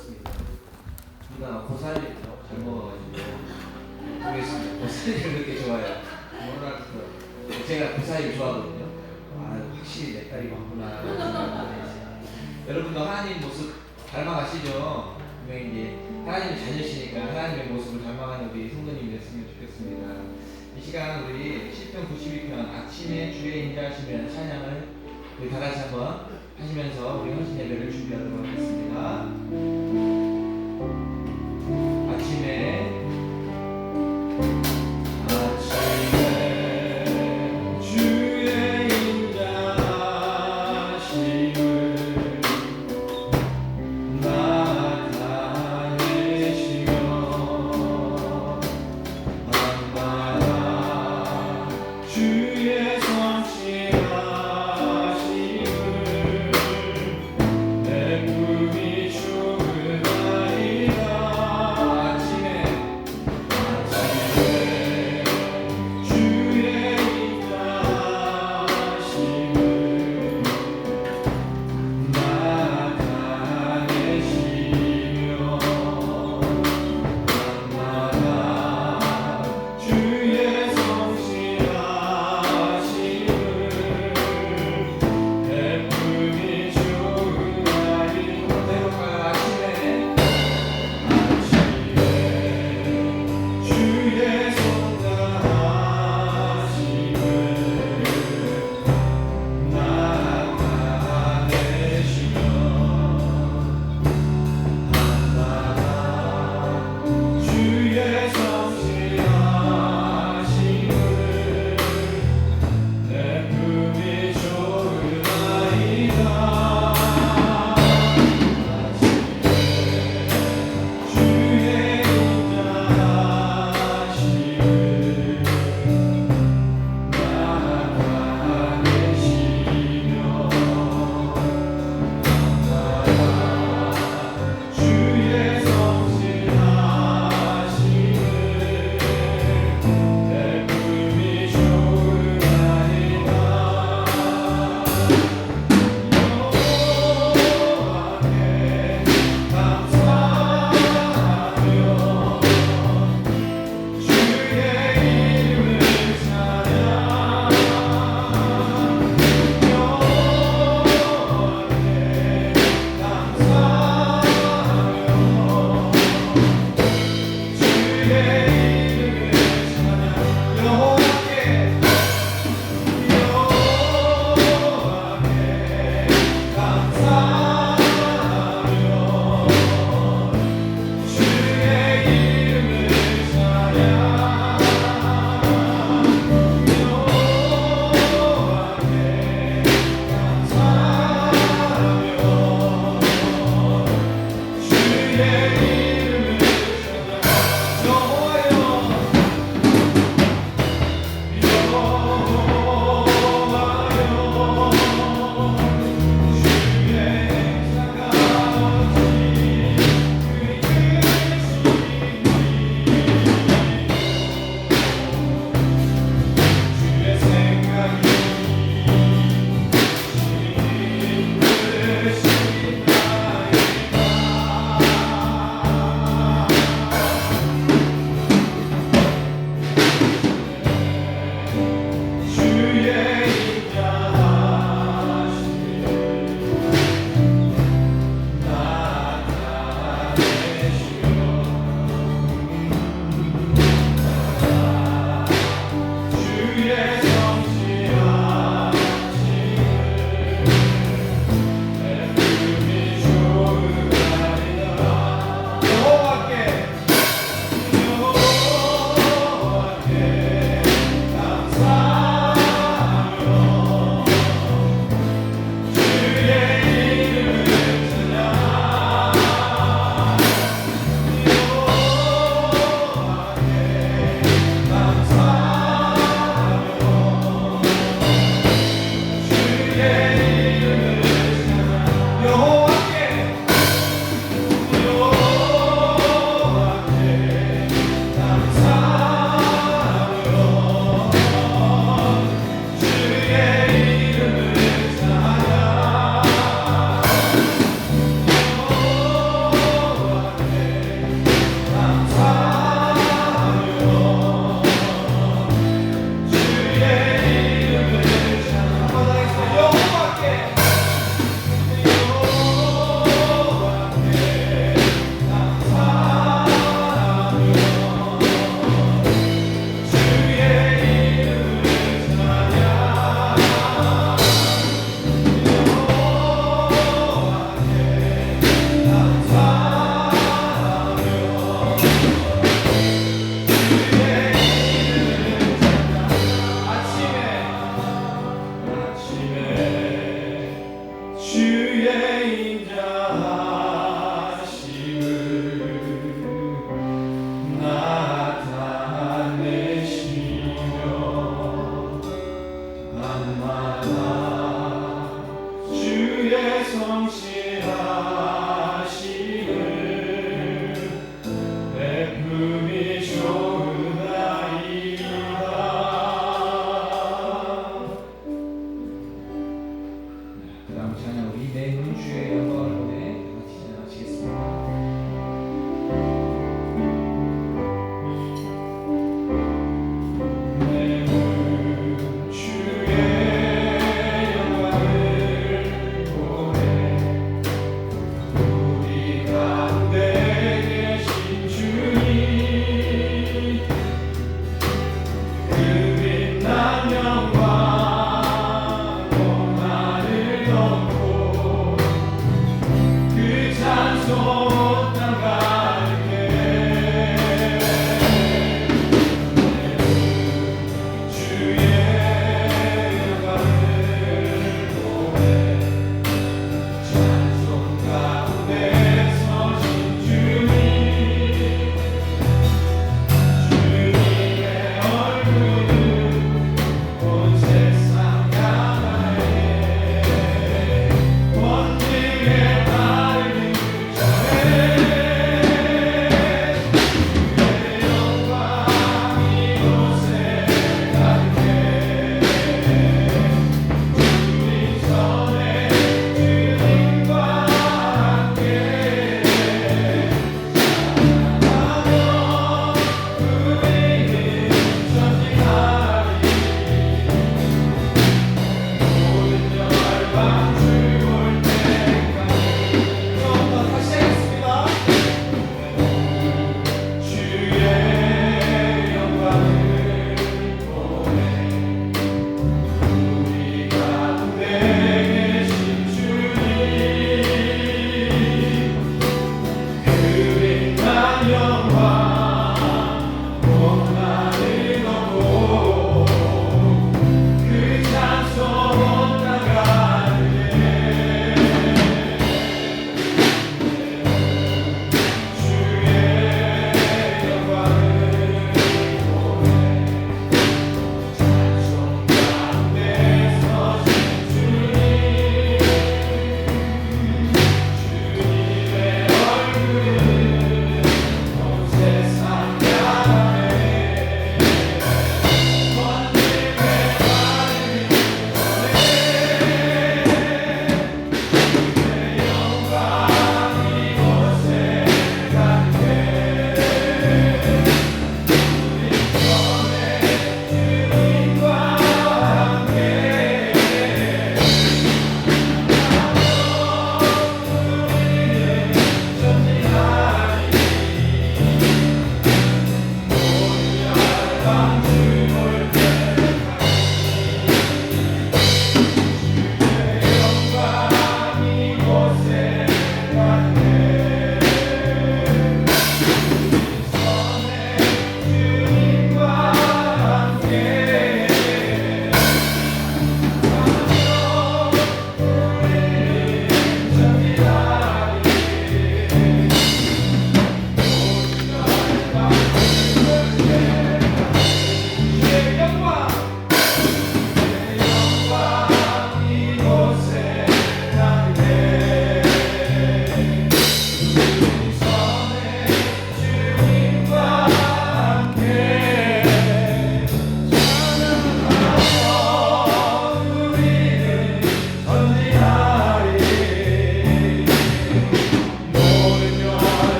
먹었습니다. 누나 고사리를 잘 먹어가지고 모르겠습니다. 고사리를 그렇게 좋아해요. 몰랐어요. 제가 고사리를 좋아하거든요. 아, 확실히 내 딸이 맞구나. 여러분도 하나님 모습 닮아가시죠? 분명히 이제 하나님의 자녀시니까 하나님의 모습을 닮아가는 우리 성도님이 됐으면 좋겠습니다. 이 시간 우리 시편 92편 아침에 주의 인자하시면 찬양을 우리 다 같이 한번 하시면서 우리 헌신 예배를 준비하도록 하겠습니다. 아침에 주의 인자하심을 나타내시며 밤마다 주의 성실하심을 베푸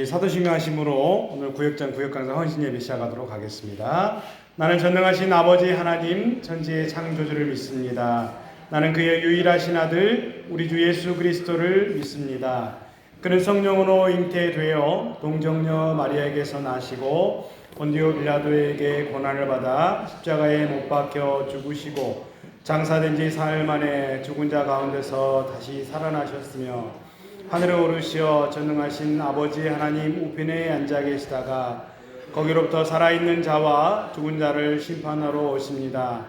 우리 사도신경하심으로 오늘 구역장 구역강사 헌신 예배 시작하도록 하겠습니다. 나는 전능하신 아버지 하나님 천지의 창조주를 믿습니다. 나는 그의 유일하신 아들 우리 주 예수 그리스도를 믿습니다. 그는 성령으로 잉태되어 동정녀 마리아에게서 나시고 본디오 빌라도에게 고난을 받아 십자가에 못 박혀 죽으시고 장사된 지 사흘 만에 죽은 자 가운데서 다시 살아나셨으며 하늘에 오르시어 전능하신 아버지 하나님 우편에 앉아 계시다가 거기로부터 살아있는 자와 죽은 자를 심판하러 오십니다.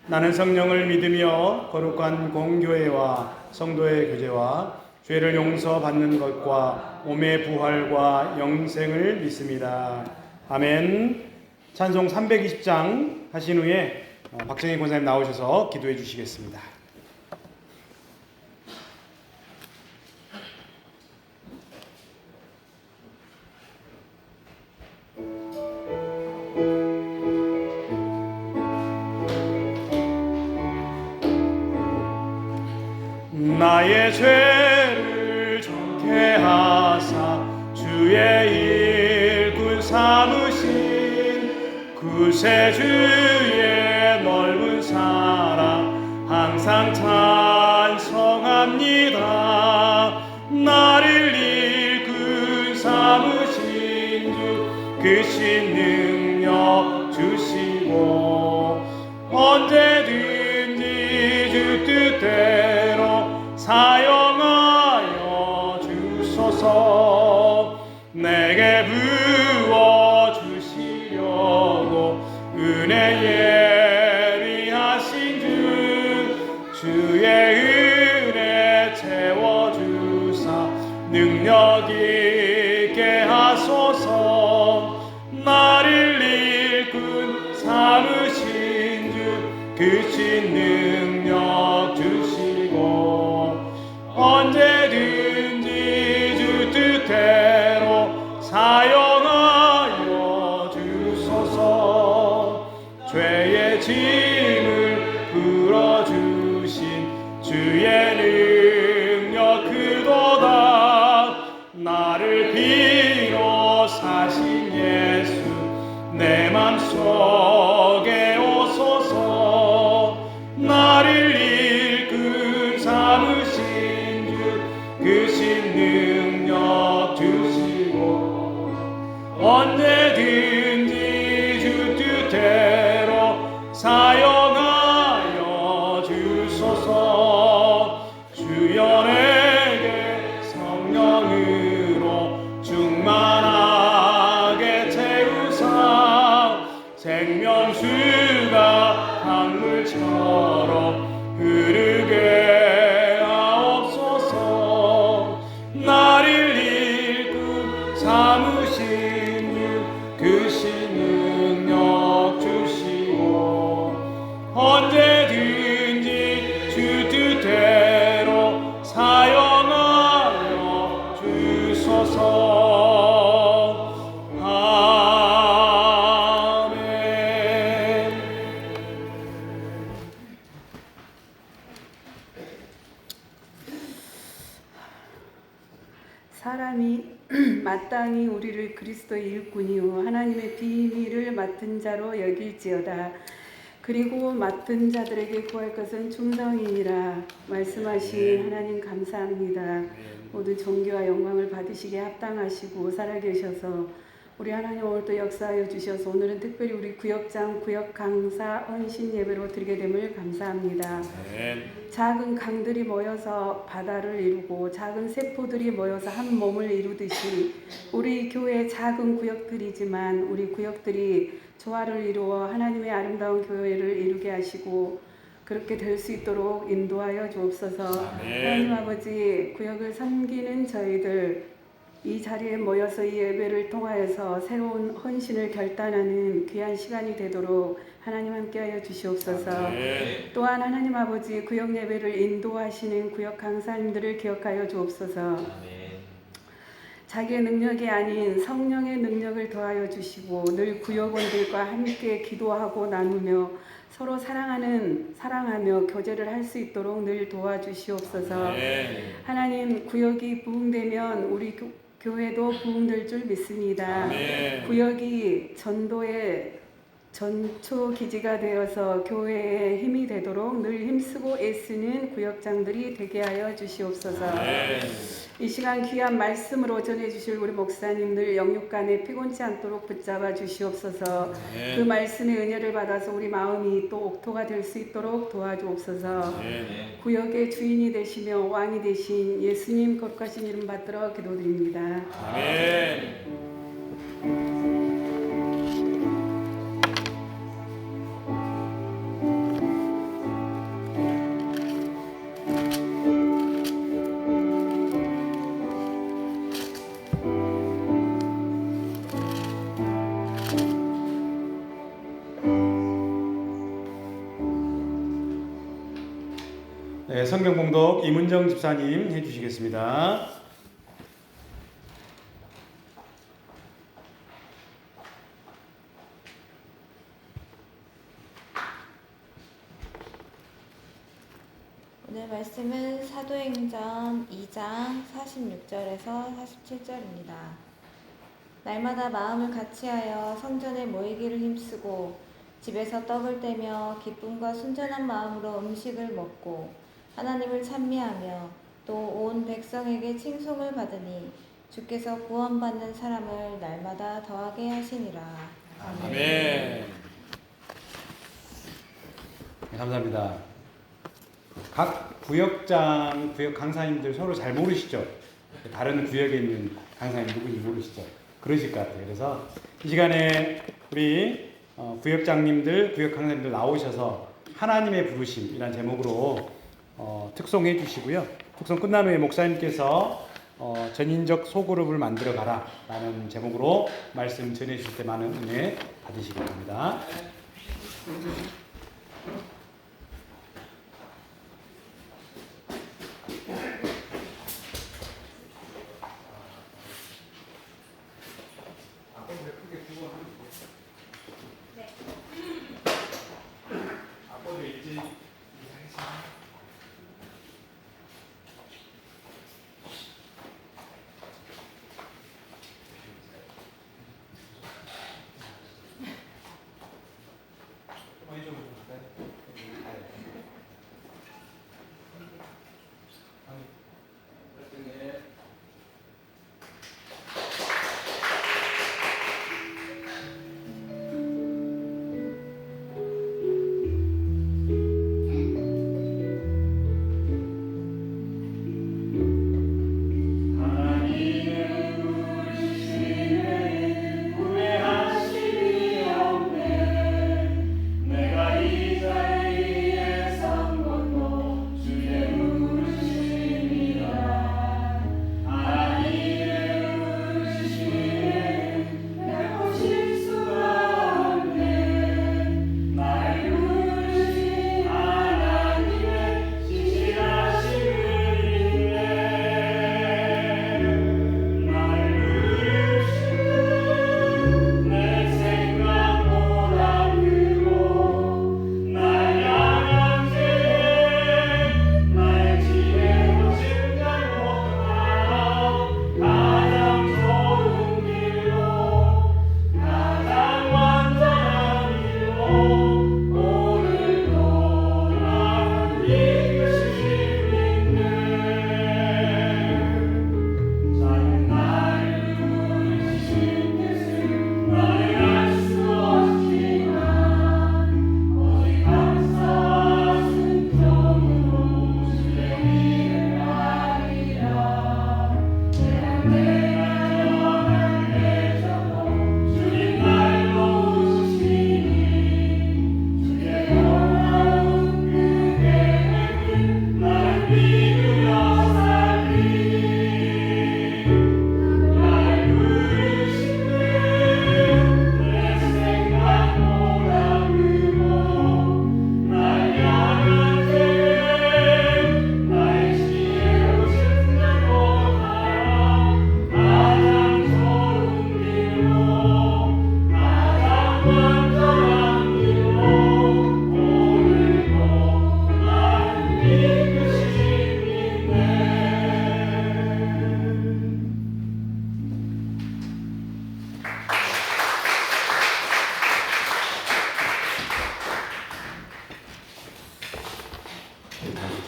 나는 성령을 믿으며 거룩한 공교회와 성도의 교제와 죄를 용서받는 것과 몸의 부활과 영생을 믿습니다. 아멘. 찬송 320장 하신 후에 박정희 권사님 나오셔서 기도해 주시겠습니다. 나의 죄를 정케 하사 주의 일꾼 삼으신 구세주의 넓은 사랑 항상 찬송합니다. 나를 일꾼 삼으신 주 그 신 능력 주시고 언제든지 주 뜻대로 사용하여 주소서. 내게 부어 주시려고 은혜 예리하신 주 주의 은혜 채워주사 능력 있게 하소서. 나를 일꾼 삼으신 주 그 신 능력 주시고 언제든지 주 뜻대로 사용하여 주소서. 죄의 짐을 풀어주신 주의 능력 그도다. 나를 비로 사신 예수 내 맘속에 오소서. 나를 일꾼 삼으신 주 그 신 능력 주시고 언제든지 주 뜻대로 사용하여 주소서. 주여 내게 성령으로 충만하게 채우사 생명수가 강물처럼 흐르게 하옵소서. 나를 일꾼 삼으신 주 그 신 능력 주시고 언제든지 주 뜻대로 사용하여 주소서. 아멘. 사람이 마땅히 우리를 그리스도의 일꾼이요 하나님의 비밀을 맡은 자로 여길지어다. 그리고 맡은 자들에게 구할 것은 충성이니라 말씀하신 하나님 감사합니다. 모두 존귀와 영광을 받으시기에 합당하시고 살아계셔서 우리 하나님 오늘도 역사하여 주셔서 오늘은 특별히 우리 구역장 구역 강사 헌신 예배로 드리게 됨을 감사합니다. 작은 강들이 모여서 바다를 이루고 작은 세포들이 모여서 한 몸을 이루듯이 우리 교회 작은 구역들이지만 우리 구역들이 조화를 이루어 하나님의 아름다운 교회를 이루게 하시고 그렇게 될 수 있도록 인도하여 주옵소서. 하나님 아버지, 구역을 섬기는 저희들 이 자리에 모여서 이 예배를 통하여서 새로운 헌신을 결단하는 귀한 시간이 되도록 하나님 함께하여 주시옵소서. 또한 하나님 아버지, 구역 예배를 인도하시는 구역 강사님들을 기억하여 주옵소서. 자기의 능력이 아닌 성령의 능력을 더하여 주시고 늘 구역원들과 함께 기도하고 나누며 서로 사랑하며 교제를 할 수 있도록 늘 도와주시옵소서. 하나님, 구역이 부흥되면 우리 교회도 부흥될 줄 믿습니다. 구역이 전도의 전초 기지가 되어서 교회의 힘이 되도록 늘 힘쓰고 애쓰는 구역장들이 되게 하여 주시옵소서. 이 시간 귀한 말씀으로 전해주실 우리 목사님들 영육간에 피곤치 않도록 붙잡아 주시옵소서. 그 말씀의 은혜를 받아서 우리 마음이 또 옥토가 될 수 있도록 도와주옵소서. 구역의 주인이 되시며 왕이 되신 예수님 거룩하신 이름 받들어 기도드립니다. 아멘. 네, 성경 봉독 이문정 집사님 해주시겠습니다. 오늘 말씀은 사도행전 2장 46절에서 47절입니다. 날마다 마음을 같이하여 성전에 모이기를 힘쓰고 집에서 떡을 떼며 기쁨과 순전한 마음으로 음식을 먹고 하나님을 찬미하며 또 온 백성에게 칭송을 받으니 주께서 구원받는 사람을 날마다 더하게 하시니라. 아멘. 네, 감사합니다. 각 구역장, 구역 강사님들 서로 잘 모르시죠? 다른 구역에 있는 강사님 누구인지 모르시죠? 그러실 것 같아요. 그래서 이 시간에 우리 구역장님들, 구역 강사님들 나오셔서 하나님의 부르심이라는 제목으로 특송해 주시고요. 특송 끝난 후에 목사님께서 전인적 소그룹을 만들어 가라 라는 제목으로 말씀 전해 주실 때 많은 은혜 받으시기 바랍니다.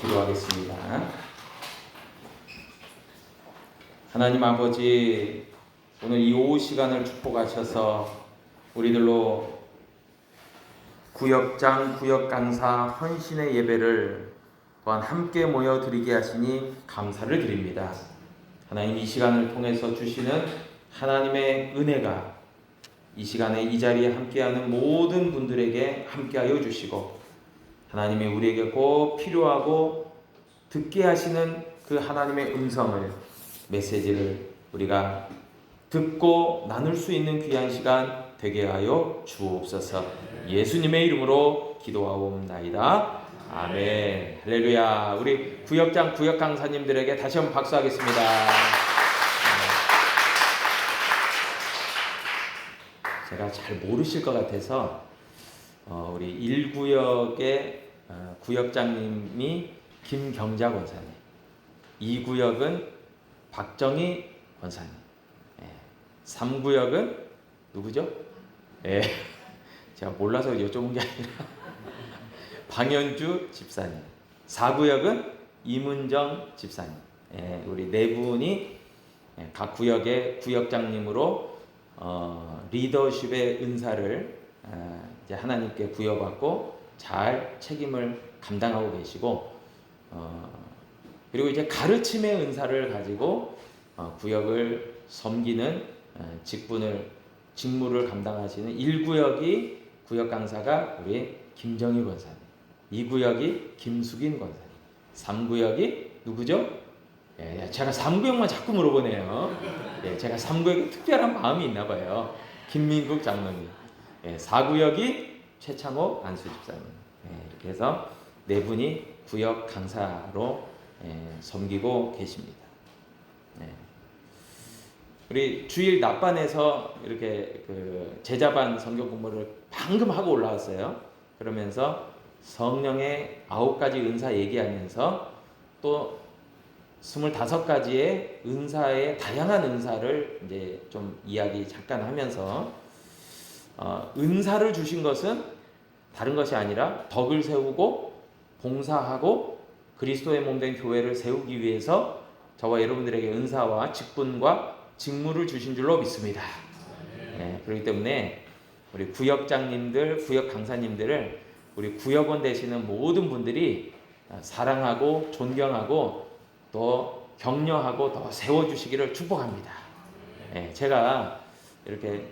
기도하겠습니다. 하나님 아버지, 오늘 이 오후 시간을 축복하셔서 우리들로 구역장, 구역강사 헌신의 예배를 또한 함께 모여 드리게 하시니 감사를 드립니다. 하나님, 이 시간을 통해서 주시는 하나님의 은혜가 이 시간에 이 자리에 함께하는 모든 분들에게 함께하여 주시고, 하나님이 우리에게 꼭 필요하고 듣게 하시는 그 하나님의 음성을, 메시지를 우리가 듣고 나눌 수 있는 귀한 시간 되게 하여 주옵소서. 예수님의 이름으로 기도하옵나이다. 아멘. 할렐루야. 우리 구역장, 구역 강사님들에게 다시 한번 박수하겠습니다. 제가 잘 모르실 것 같아서 우리 1구역의 구역장님이 김경자 권사님. 2구역은 박정희 권사님. 3구역은 누구죠? 제가 몰라서 여쭤본 게 아니라 방현주 집사님. 4구역은 이문정 집사님. 우리 네 분이 각 구역의 구역장님으로 리더십의 은사를 이제 하나님께 부여받고 잘 책임을 감당하고 계시고, 그리고 이제 가르침의 은사를 가지고 구역을 섬기는 직무를 감당하시는 1구역이 구역 강사가 우리 김정희 권사님, 2구역이 김숙인 권사님, 3구역이 누구죠? 제가 3구역만 자꾸 물어보네요. 제가 3구역에 특별한 마음이 있나 봐요. 김민국 장로님. 4구역이 최창호 안수집사님. 이렇게 해서 네 분이 구역 강사로 섬기고 계십니다. 우리 주일 낮반에서 이렇게 그 제자반 성경 공부를 방금 하고 올라왔어요. 그러면서 성령의 9가지 은사 얘기하면서 또 25가지의 은사의 다양한 은사를 이제 좀 이야기 잠깐 하면서 은사를 주신 것은 다른 것이 아니라 덕을 세우고 봉사하고 그리스도의 몸된 교회를 세우기 위해서 저와 여러분들에게 은사와 직분과 직무를 주신 줄로 믿습니다. 그렇기 때문에 우리 구역장님들, 구역 강사님들을 우리 구역원 되시는 모든 분들이 사랑하고 존경하고 또 격려하고 더 세워주시기를 축복합니다. 제가 이렇게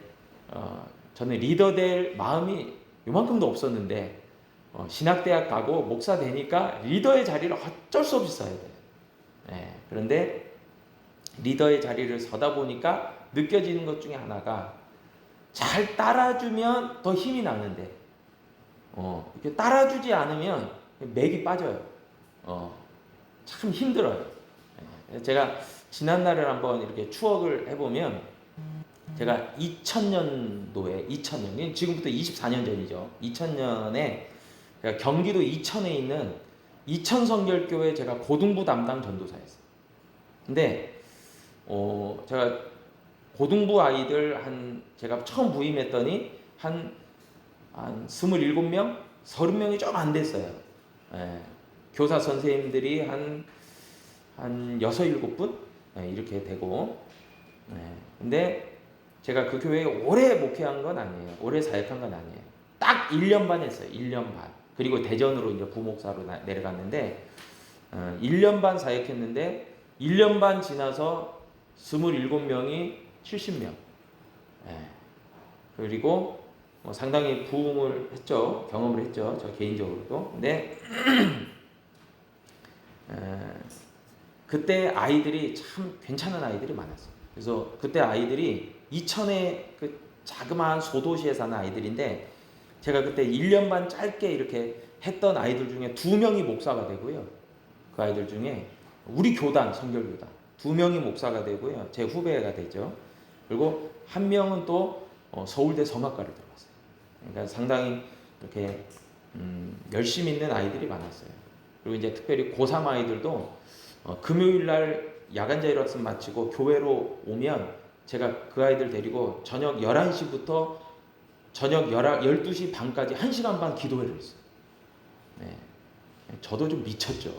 저는 리더 될 마음이 요만큼도 없었는데 신학대학 가고 목사 되니까 리더의 자리를 어쩔 수 없이 써야 돼요. 그런데 리더의 자리를 서다 보니까 느껴지는 것 중에 하나가 잘 따라주면 더 힘이 나는데 이렇게 따라주지 않으면 맥이 빠져요. 참 힘들어요. 제가 지난날을 한번 이렇게 추억을 해보면 제가 2000년도에 2000년 지금부터 24년 전이죠. 2000년에 제가 경기도 이천에 있는 이천성결교회 제가 고등부 담당 전도사였어요. 근데 제가 고등부 아이들 제가 처음 부임했더니 한 27명, 30명이 좀 안 됐어요. 교사 선생님들이 한 6, 7분 이렇게 되고, 근데 제가 그 교회에 오래 목회한 건 아니에요. 오래 사역한 건 아니에요. 딱 1년 반 했어요. 1년 반. 그리고 대전으로 이제 부목사로 내려갔는데 1년 반 사역했는데 1년 반 지나서 27명이 70명. 그리고 상당히 부흥을 했죠. 경험을 했죠. 저 개인적으로도. 근데 그때 아이들이 참 괜찮은 아이들이 많았어요. 그래서 그때 아이들이 이천의 그 자그마한 소도시에 사는 아이들인데 제가 그때 1년 반 짧게 이렇게 했던 아이들 중에 2명이 목사가 되고요. 그 아이들 중에 우리 교단, 성결교단 2명이 목사가 되고요. 제 후배가 되죠. 그리고 한 명은 또 서울대 성악과를 들어갔어요. 그러니까 상당히 이렇게 열심히 있는 아이들이 많았어요. 그리고 이제 특별히 고3 아이들도 금요일 날 야간자율 학습 마치고 교회로 오면 제가 그 아이들 데리고 저녁 11시부터 저녁 12시 반까지 1시간 반 기도회를 했어요. 저도 좀 미쳤죠.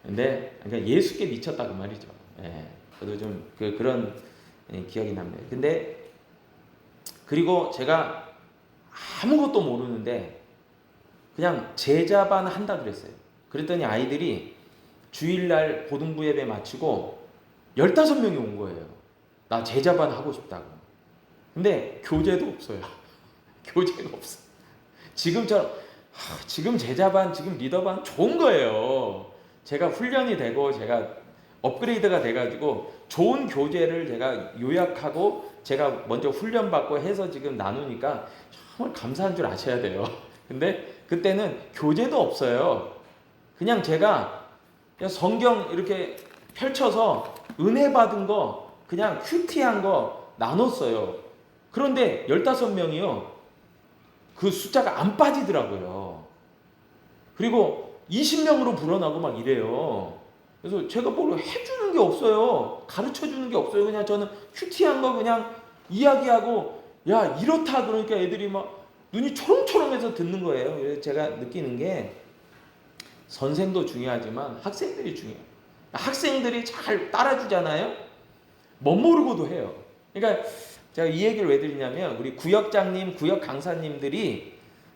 근데 그러니까 예수께 미쳤다 그 말이죠. 저도 좀 그런 기억이 납니다. 근데 그리고 제가 아무것도 모르는데 그냥 제자반 한다 그랬어요. 그랬더니 아이들이 주일날 고등부 예배 마치고 15명이 온 거예요. 나 제자반 하고 싶다고. 근데 교재도 없어요. 교재가 없어. 지금 제자반, 지금 리더반 좋은 거예요. 제가 훈련이 되고 제가 업그레이드가 돼가지고 좋은 교재를 제가 요약하고 제가 먼저 훈련받고 해서 지금 나누니까 정말 감사한 줄 아셔야 돼요. 근데 그때는 교재도 없어요. 그냥 제가 성경 이렇게 펼쳐서 은혜 받은 거 그냥 큐티한 거 나눴어요. 그런데 15명이요. 그 숫자가 안 빠지더라고요. 그리고 20명으로 불어나고 막 이래요. 그래서 제가 뭘 해주는 게 없어요. 가르쳐주는 게 없어요. 그냥 저는 큐티한 거 그냥 이야기하고 야 이렇다 그러니까 애들이 막 눈이 초롱초롱해서 듣는 거예요. 그래서 제가 느끼는 게 선생도 중요하지만 학생들이 중요해요. 학생들이 잘 따라주잖아요. 못 모르고도 해요. 그러니까 제가 이 얘기를 왜 드리냐면 우리 구역장님, 구역 강사님들이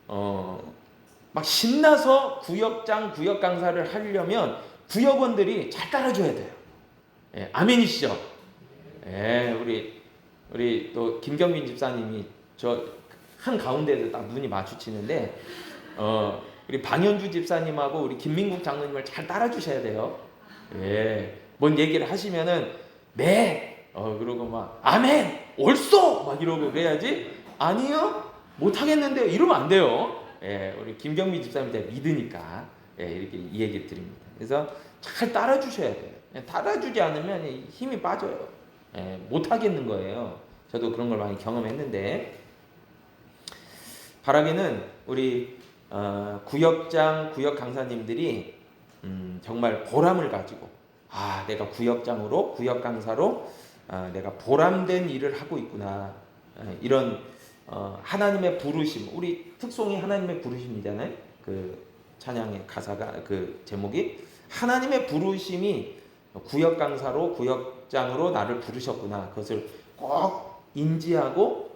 막 신나서 구역장, 구역 강사를 하려면 구역원들이 잘 따라줘야 돼요. 예, 아멘이시죠? 예, 우리 또 김경민 집사님이 저 한 가운데에서 딱 눈이 마주치는데 우리 방현주 집사님하고 우리 김민국 장로님을 잘 따라주셔야 돼요. 예, 뭔 얘기를 하시면은 네, 그러고 막 아멘, 옳소 막 이러고 그래야지. 아니요, 못 하겠는데요. 이러면 안 돼요. 예, 우리 김경민 집사님 제가 믿으니까 예, 이렇게 이 얘기 드립니다. 그래서 잘 따라주셔야 돼요. 따라주지 않으면 힘이 빠져요. 예, 못 하겠는 거예요. 저도 그런 걸 많이 경험했는데 바라기는 우리 구역장, 구역 강사님들이 정말 보람을 가지고 내가 구역장으로, 구역 강사로 내가 보람된 일을 하고 있구나. 이런 하나님의 부르심, 우리 특송이 하나님의 부르심이잖아요. 그 찬양의 가사가 그 제목이 하나님의 부르심이 구역 강사로, 구역장으로 나를 부르셨구나. 그것을 꼭 인지하고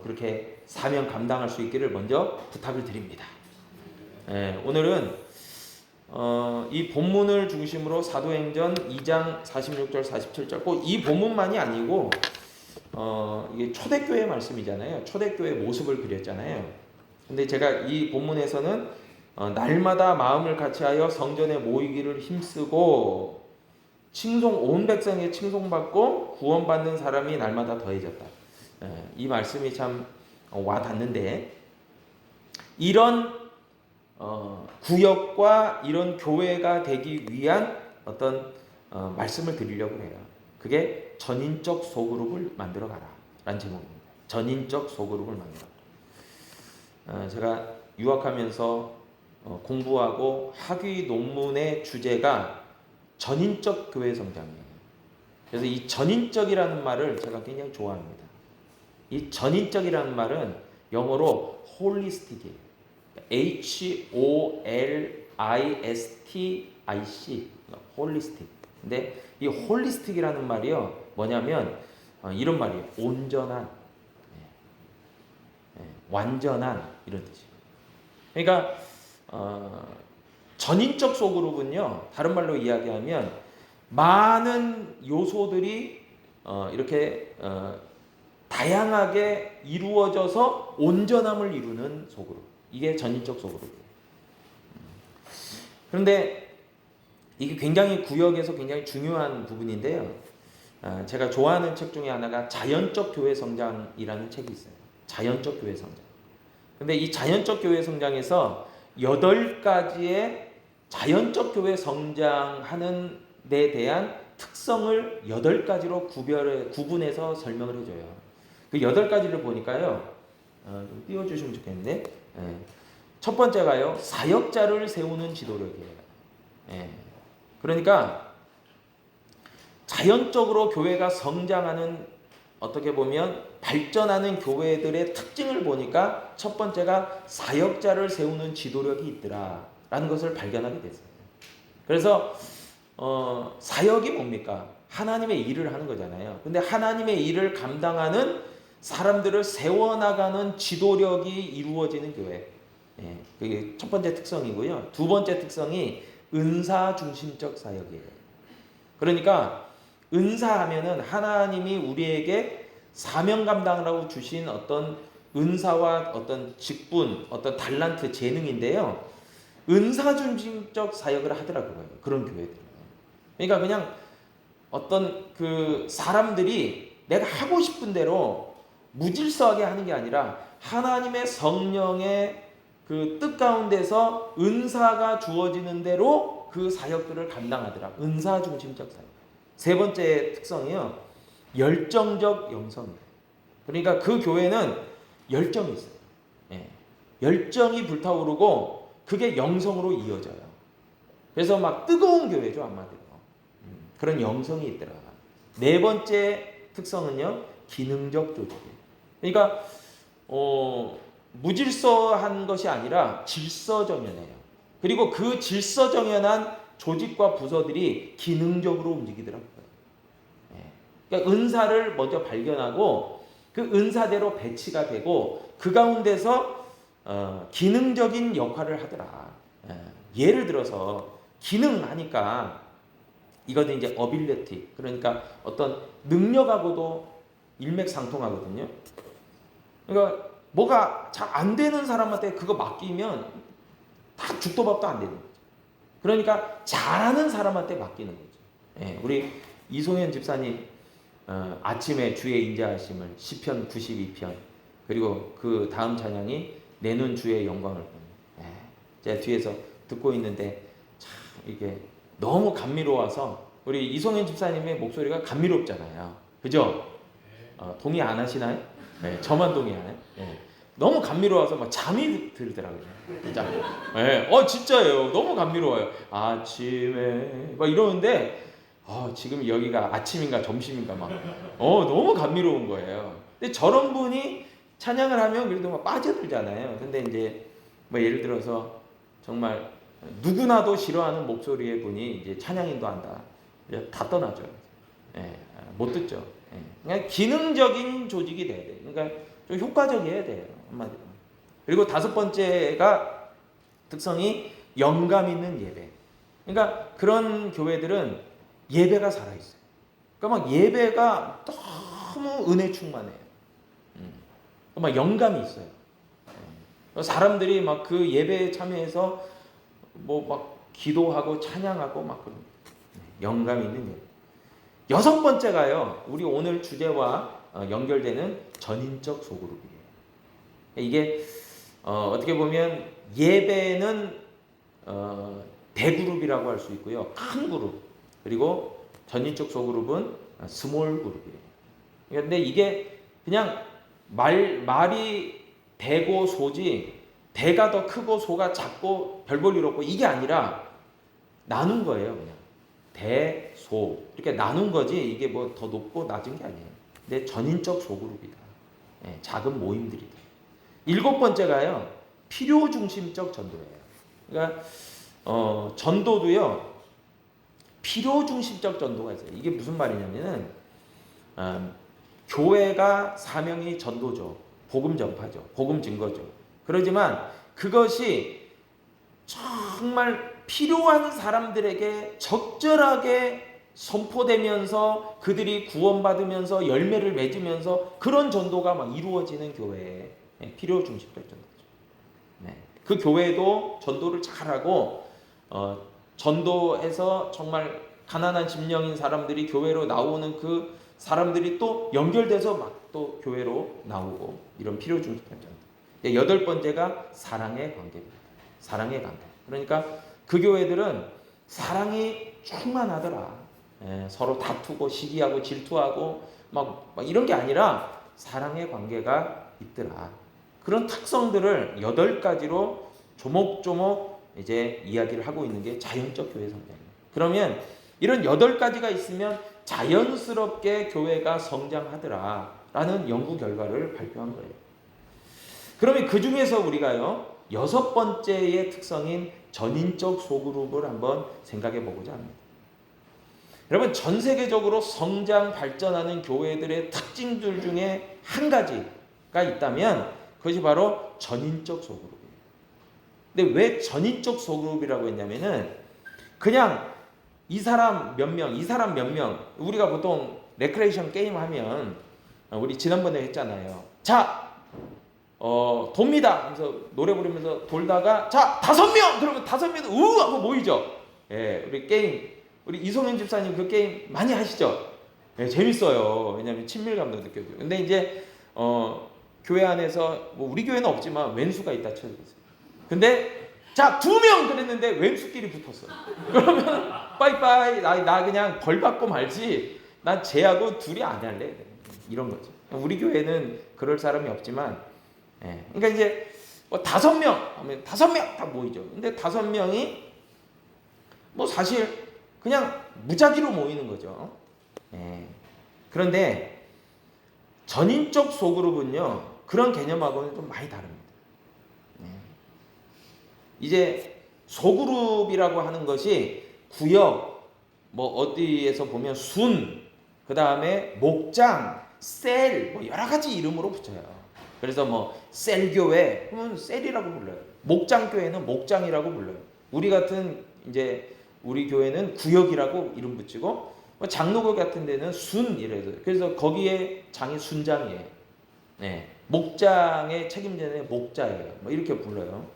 그렇게 사명 감당할 수 있기를 먼저 부탁을 드립니다. 오늘은 이 본문을 중심으로 사도행전 2장 46절 47절 꼭 이 본문만이 아니고 이게 초대교회 말씀이잖아요. 초대교회 모습을 그렸잖아요. 근데 제가 이 본문에서는 날마다 마음을 같이하여 성전에 모이기를 힘쓰고 온 백성의 칭송받고 구원받는 사람이 날마다 더해졌다. 이 말씀이 참 와닿는데 이런 구역과 이런 교회가 되기 위한 어떤 말씀을 드리려고 해요. 그게 전인적 소그룹을 만들어 가라 라는 제목입니다. 전인적 소그룹을 만들어 가라. 제가 유학하면서 공부하고 학위 논문의 주제가 전인적 교회 성장이에요. 그래서 이 전인적이라는 말을 제가 굉장히 좋아합니다. 이 전인적이라는 말은 영어로 holistic이에요. HOLISTIC, holistic. 근데 이 holistic이라는 말이요, 뭐냐면 이런 말이에요. 온전한, 완전한 이런 뜻이에요. 그러니까 전인적 소그룹은요, 다른 말로 이야기하면 많은 요소들이 이렇게 다양하게 이루어져서 온전함을 이루는 소그룹. 이게 전인적 소그룹이에요. 그런데 이게 굉장히 구역에서 굉장히 중요한 부분인데요. 제가 좋아하는 책 중에 하나가 자연적 교회 성장이라는 책이 있어요. 자연적 교회 성장. 근데 이 자연적 교회 성장에서 8가지의 자연적 교회 성장하는 데 대한 특성을 8가지로 구분해서 설명을 해줘요. 그 8가지를 보니까요, 좀 띄워주시면 좋겠는데, 첫 번째가요, 사역자를 세우는 지도력이에요. 그러니까 자연적으로 교회가 성장하는, 어떻게 보면 발전하는 교회들의 특징을 보니까 첫 번째가 사역자를 세우는 지도력이 있더라라는 것을 발견하게 됐어요. 그래서 사역이 뭡니까? 하나님의 일을 하는 거잖아요. 근데 하나님의 일을 감당하는 사람들을 세워나가는 지도력이 이루어지는 교회. 그게 첫 번째 특성이고요. 두 번째 특성이 은사 중심적 사역이에요. 그러니까 은사하면은 하나님이 우리에게 사명 감당하라고 주신 어떤 은사와 어떤 직분, 어떤 달란트, 재능인데요. 은사 중심적 사역을 하더라고요. 그런 교회들. 그러니까 그냥 어떤 그 사람들이 내가 하고 싶은 대로 무질서하게 하는 게 아니라 하나님의 성령의 그 뜻 가운데서 은사가 주어지는 대로 그 사역들을 감당하더라. 은사 중심적 사역. 세 번째 특성이요, 열정적 영성이에요. 그러니까 그 교회는 열정이 있어요. 열정이 불타오르고 그게 영성으로 이어져요. 그래서 막 뜨거운 교회죠, 한마디로. 그런 영성이 있더라. 네 번째 특성은요, 기능적 조직이에요. 그러니까 무질서한 것이 아니라 질서정연해요. 그리고 그 질서정연한 조직과 부서들이 기능적으로 움직이더라고요. 그러니까 은사를 먼저 발견하고 그 은사대로 배치가 되고 그 가운데서 기능적인 역할을 하더라. 예를 들어서 기능하니까 이거는 이제 어빌리티, 그러니까 어떤 능력하고도 일맥상통하거든요. 그러니까 뭐가 잘 안 되는 사람한테 그거 맡기면 다 죽도 밥도 안 되는 거죠. 그러니까 잘하는 사람한테 맡기는 거죠. 우리 이송현 집사님 아침에 주의 인자하심을 시편 92편 그리고 그 다음 찬양이 내는 주의 영광을 보니, 제가 뒤에서 듣고 있는데 참 이게 너무 감미로워서 우리 이송현 집사님의 목소리가 감미롭잖아요. 그죠? 동의 안 하시나요? 네, 저만 동의하나요? 네. 너무 감미로워서 막 잠이 들더라고요. 진짜. 네, 진짜예요. 너무 감미로워요. 아침에 막 이러는데 지금 여기가 아침인가 점심인가 막 너무 감미로운 거예요. 근데 저런 분이 찬양을 하면 그래도 막 빠져들잖아요. 근데 이제 뭐 예를 들어서 정말 누구나도 싫어하는 목소리의 분이 이제 찬양인도 한다. 이제 다 떠나죠. 못 듣죠. 그러니까 기능적인 조직이 돼야 돼요. 그러니까 좀 효과적이어야 돼요. 한마디로. 그리고 다섯 번째가 특성이 영감 있는 예배. 그러니까 그런 교회들은 예배가 살아있어요. 그러니까 막 예배가 너무 은혜 충만해요. 막 영감이 있어요. 사람들이 막 그 예배에 참여해서 뭐 막 기도하고 찬양하고 막 그런 영감 있는 예배. 여섯 번째가요, 우리 오늘 주제와 연결되는 전인적 소그룹이에요. 이게 어떻게 보면 예배는 대그룹이라고 할 수 있고요, 큰 그룹. 그리고 전인적 소그룹은 스몰 그룹이에요. 근데 이게 그냥 말이 대고 소지, 대가 더 크고 소가 작고 별 볼 일 없고 이게 아니라 나눈 거예요. 그냥 대, 소 이렇게 나눈 거지 이게 뭐 더 높고 낮은 게 아니에요. 근데 전인적 소그룹이다. 작은 모임들이다. 일곱 번째가요, 필요 중심적 전도예요. 그러니까 전도도요, 필요 중심적 전도가 있어요. 이게 무슨 말이냐면은 교회가 사명이 전도죠. 복음 전파죠. 복음 증거죠. 그러지만 그것이 정말 필요한 사람들에게 적절하게 선포되면서 그들이 구원받으면서 열매를 맺으면서 그런 전도가 막 이루어지는 교회에 필요 중심적 전도죠. 그 교회도 전도를 잘하고 전도해서 정말 가난한 심령인 사람들이 교회로 나오는 그 사람들이 또 연결돼서 막 또 교회로 나오고 이런 필요 중심적 전도. 여덟 번째가 사랑의 관계입니다. 사랑의 관계. 그러니까 그 교회들은 사랑이 충만하더라. 서로 다투고 시기하고 질투하고 막 이런 게 아니라 사랑의 관계가 있더라. 그런 특성들을 8가지로 조목조목 이제 이야기를 하고 있는 게 자연적 교회 성장입니다. 그러면 이런 8가지가 있으면 자연스럽게 교회가 성장하더라라는 연구 결과를 발표한 거예요. 그러면 그 중에서 우리가요, 6번째의 특성인 전인적 소그룹을 한번 생각해 보고자 합니다. 여러분, 전 세계적으로 성장 발전하는 교회들의 특징들 중에 한 가지가 있다면 그것이 바로 전인적 소그룹이에요. 근데 왜 전인적 소그룹이라고 했냐면은 그냥 이 사람 몇 명, 이 사람 몇 명, 우리가 보통 레크레이션 게임 하면 우리 지난번에 했잖아요. 자, 돕니다 하면서 노래 부르면서 돌다가 자 5명 그러면 5명은 우 하고 모이죠. 우리 게임, 우리 이송현 집사님 그 게임 많이 하시죠. 재밌어요. 왜냐하면 친밀감도 느껴져요. 근데 이제 교회 안에서 뭐 우리 교회는 없지만 왼수가 있다 쳐주세요. 근데 자 2명 그랬는데 왼수끼리 붙었어. 그러면 빠이빠이, 나 그냥 벌 받고 말지. 난 쟤하고 둘이 안 할래. 이런 거죠. 우리 교회는 그럴 사람이 없지만. 그러니까 이제 뭐 5명 하면 5명 다 모이죠. 근데 5명이 뭐 사실 그냥 무작위로 모이는 거죠. 예. 그런데 전인적 소그룹은요, 그런 개념하고는 좀 많이 다릅니다. 예. 이제 소그룹이라고 하는 것이 구역, 뭐 어디에서 보면 순, 그 다음에 목장, 셀, 뭐 여러 가지 이름으로 붙여요. 그래서 뭐 셀교회 그러면 셀이라고 불러요. 목장교회는 목장이라고 불러요. 우리 같은 이제 우리 교회는 구역이라고 이름 붙이고, 뭐 장로교 같은 데는 순 이래서, 그래서 거기에 장이 순장이에요. 네. 목장의 책임자는 목자예요. 뭐 이렇게 불러요.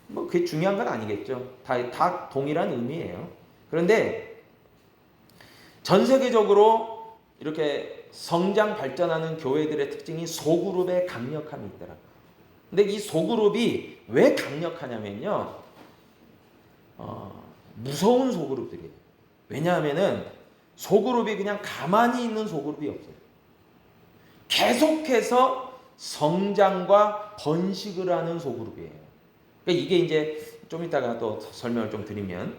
뭐 그게 중요한 건 아니겠죠. 다 동일한 의미예요. 그런데 전 세계적으로 이렇게 성장 발전하는 교회들의 특징이 소그룹의 강력함이 있더라고요. 근데 이 소그룹이 왜 강력하냐면요, 무서운 소그룹들이에요. 왜냐하면은 소그룹이 그냥 가만히 있는 소그룹이 없어요. 계속해서 성장과 번식을 하는 소그룹이에요. 그러니까 이게 이제 좀 이따가 또 설명을 좀 드리면,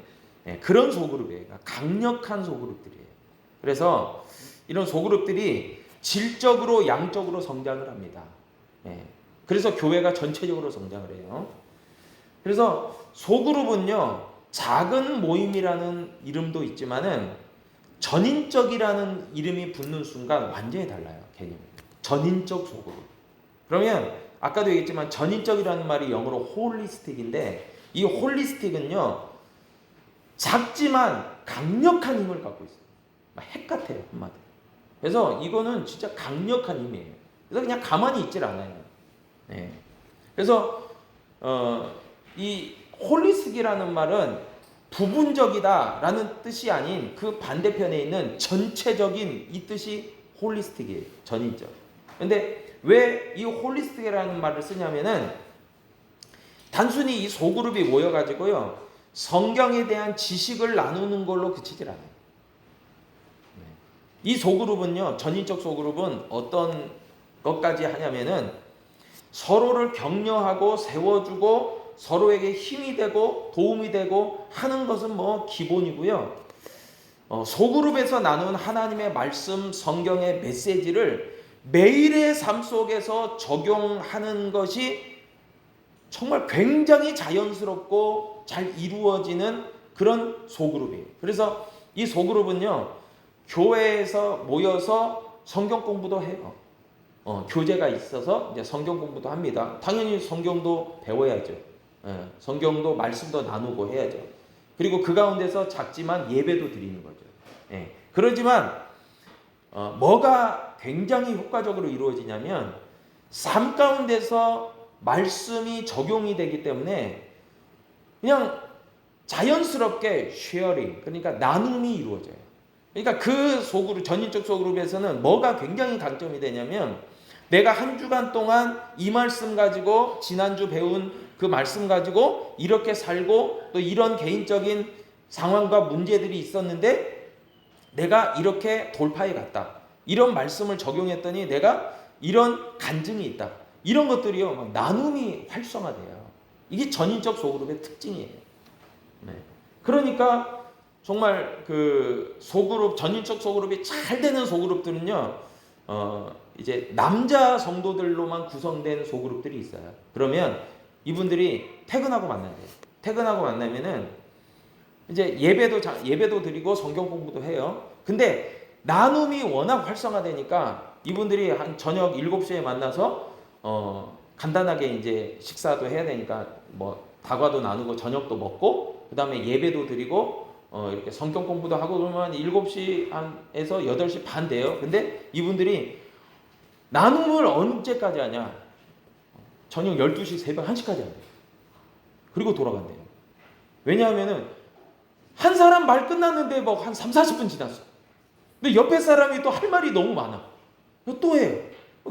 그런 소그룹이에요. 그러니까 강력한 소그룹들이에요. 그래서 이런 소그룹들이 질적으로 양적으로 성장을 합니다. 그래서 교회가 전체적으로 성장을 해요. 그래서 소그룹은요, 작은 모임이라는 이름도 있지만은 전인적이라는 이름이 붙는 순간 완전히 달라요. 개념이. 전인적 소그룹. 그러면 아까도 얘기했지만 전인적이라는 말이 영어로 홀리스틱인데, 이 홀리스틱은요, 작지만 강력한 힘을 갖고 있어요. 핵 같아요, 한마디로. 그래서 이거는 진짜 강력한 힘이에요. 그래서 그냥 가만히 있질 않아요. 그래서 이 홀리스틱이라는 말은 부분적이다라는 뜻이 아닌 그 반대편에 있는 전체적인 이 뜻이 홀리스틱이에요. 전인적. 근데 왜 이 홀리스틱이라는 말을 쓰냐면은 단순히 이 소그룹이 모여가지고요, 성경에 대한 지식을 나누는 걸로 그치질 않아요. 이 소그룹은요, 전인적 소그룹은 어떤 것까지 하냐면은 서로를 격려하고 세워주고 서로에게 힘이 되고 도움이 되고 하는 것은 뭐 기본이고요. 소그룹에서 나눈 하나님의 말씀, 성경의 메시지를 매일의 삶 속에서 적용하는 것이 정말 굉장히 자연스럽고 잘 이루어지는 그런 소그룹이에요. 그래서 이 소그룹은요, 교회에서 모여서 성경 공부도 해요. 교재가 있어서 이제 성경 공부도 합니다. 당연히 성경도 배워야죠. 성경도 말씀도 나누고 해야죠. 그리고 그 가운데서 작지만 예배도 드리는 거죠. 그러지만 뭐가 굉장히 효과적으로 이루어지냐면 삶 가운데서 말씀이 적용이 되기 때문에 그냥 자연스럽게 쉐어링, 그러니까 나눔이 이루어져요. 그러니까 그 소그룹, 전인적 소그룹에서는 뭐가 굉장히 강점이 되냐면 내가 한 주간 동안 이 말씀 가지고 지난주 배운 그 말씀 가지고 이렇게 살고 또 이런 개인적인 상황과 문제들이 있었는데 내가 이렇게 돌파해 갔다. 이런 말씀을 적용했더니 내가 이런 간증이 있다. 이런 것들이요, 막 나눔이 활성화돼요. 이게 전인적 소그룹의 특징이에요. 그러니까 정말 그 소그룹, 전인적 소그룹이 잘 되는 소그룹들은요, 이제 남자 성도들로만 구성된 소그룹들이 있어요. 그러면 이분들이 퇴근하고 만나야 돼요. 퇴근하고 만나면은 이제 예배도 드리고 성경 공부도 해요. 근데 나눔이 워낙 활성화되니까 이분들이 한 저녁 7시에 만나서 간단하게 이제 식사도 해야 되니까 뭐 다과도 나누고 저녁도 먹고 그다음에 예배도 드리고 이렇게 성경 공부도 하고 그러면 7시에서 8시 반 돼요. 근데 이분들이 나눔을 언제까지 하냐? 저녁 12시, 새벽 1시까지 한대요. 그리고 돌아간대요. 왜냐하면은 한 사람 말 끝났는데 뭐 한 3, 40분 지났어. 근데 옆에 사람이 또 할 말이 너무 많아. 또 해요.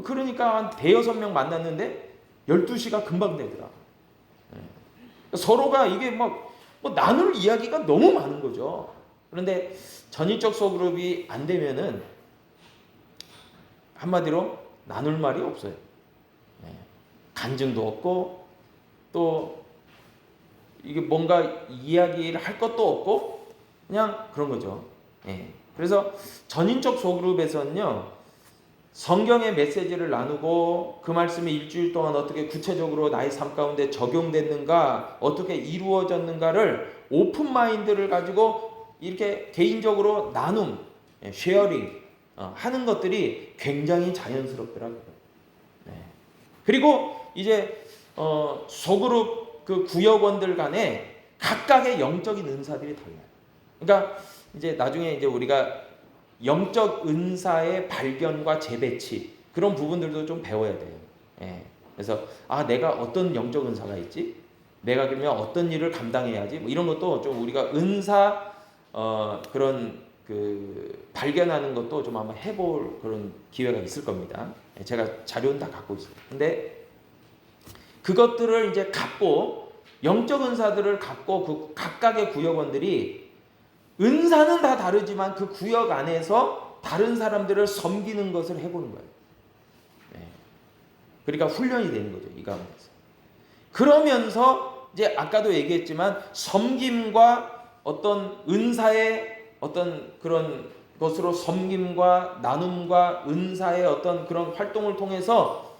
그러니까 한 대여섯 명 만났는데 12시가 금방 되더라. 서로가 이게 뭐 나눌 이야기가 너무 많은 거죠. 그런데 전인적 소그룹이 안 되면은 한마디로 나눌 말이 없어요. 간증도 없고 또 이게 뭔가 이야기를 할 것도 없고 그냥 그런 거죠. 예. 그래서 전인적 소그룹에서는요, 성경의 메시지를 나누고 그 말씀이 일주일 동안 어떻게 구체적으로 나의 삶 가운데 적용됐는가, 어떻게 이루어졌는가를 오픈 마인드를 가지고 이렇게 개인적으로 나눔, 쉐어링 하는 것들이 굉장히 자연스럽더라고요. 네. 그리고 이제 소그룹 그 구역원들 간에 각각의 영적인 은사들이 달라요. 그러니까 이제 나중에 이제 우리가 영적 은사의 발견과 재배치 그런 부분들도 좀 배워야 돼요. 예. 그래서 내가 어떤 영적 은사가 있지? 내가 그러면 어떤 일을 감당해야지? 뭐 이런 것도 좀 우리가 은사 그런 그 발견하는 것도 좀 한번 해볼 그런 기회가 있을 겁니다. 예. 제가 자료는 다 갖고 있어요. 근데 그것들을 이제 갖고 영적 은사들을 갖고 그 각각의 구역원들이 은사는 다 다르지만 그 구역 안에서 다른 사람들을 섬기는 것을 해보는 거예요. 네. 그러니까 훈련이 되는 거죠. 이 가운데서. 그러면서 이제 아까도 얘기했지만 섬김과 어떤 은사의 어떤 그런 것으로 섬김과 나눔과 은사의 어떤 그런 활동을 통해서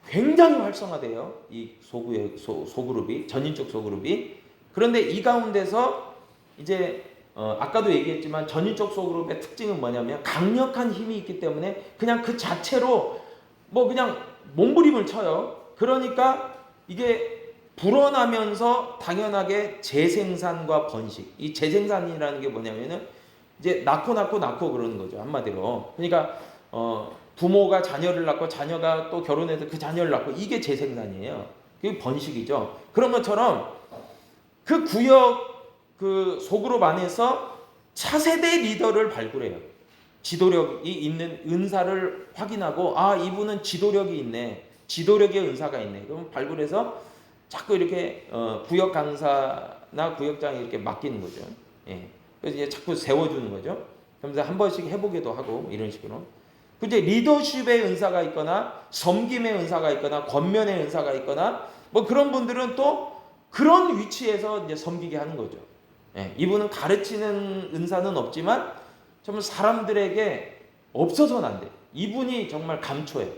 굉장히 활성화돼요. 이 소그룹이, 전인적 소그룹이. 그런데 이 가운데서 이제 아까도 얘기했지만 전인적 소그룹의 특징은 뭐냐면 강력한 힘이 있기 때문에 그냥 그 자체로 뭐 그냥 몸부림을 쳐요. 그러니까 이게 불어나면서 당연하게 재생산과 번식. 이 재생산이라는 게 뭐냐면은 이제 낳고 그러는 거죠. 한마디로. 그러니까 부모가 자녀를 낳고 자녀가 또 결혼해서 그 자녀를 낳고 이게 재생산이에요. 그게 번식이죠. 그런 것처럼 그 구역 그 소그룹 안에서 차세대 리더를 발굴해요. 지도력이 있는 은사를 확인하고 이분은 지도력이 있네. 지도력의 은사가 있네. 그럼 발굴해서 자꾸 이렇게 구역 강사나 구역장에 이렇게 맡기는 거죠. 예. 그래서 이제 자꾸 세워주는 거죠. 그러면서 한 번씩 해보기도 하고 이런 식으로. 이제 리더십의 은사가 있거나 섬김의 은사가 있거나 권면의 은사가 있거나 뭐 그런 분들은 또 그런 위치에서 이제 섬기게 하는 거죠. 예, 이분은 가르치는 은사는 없지만 정말 사람들에게 없어서는 안 돼. 이분이 정말 감초예요.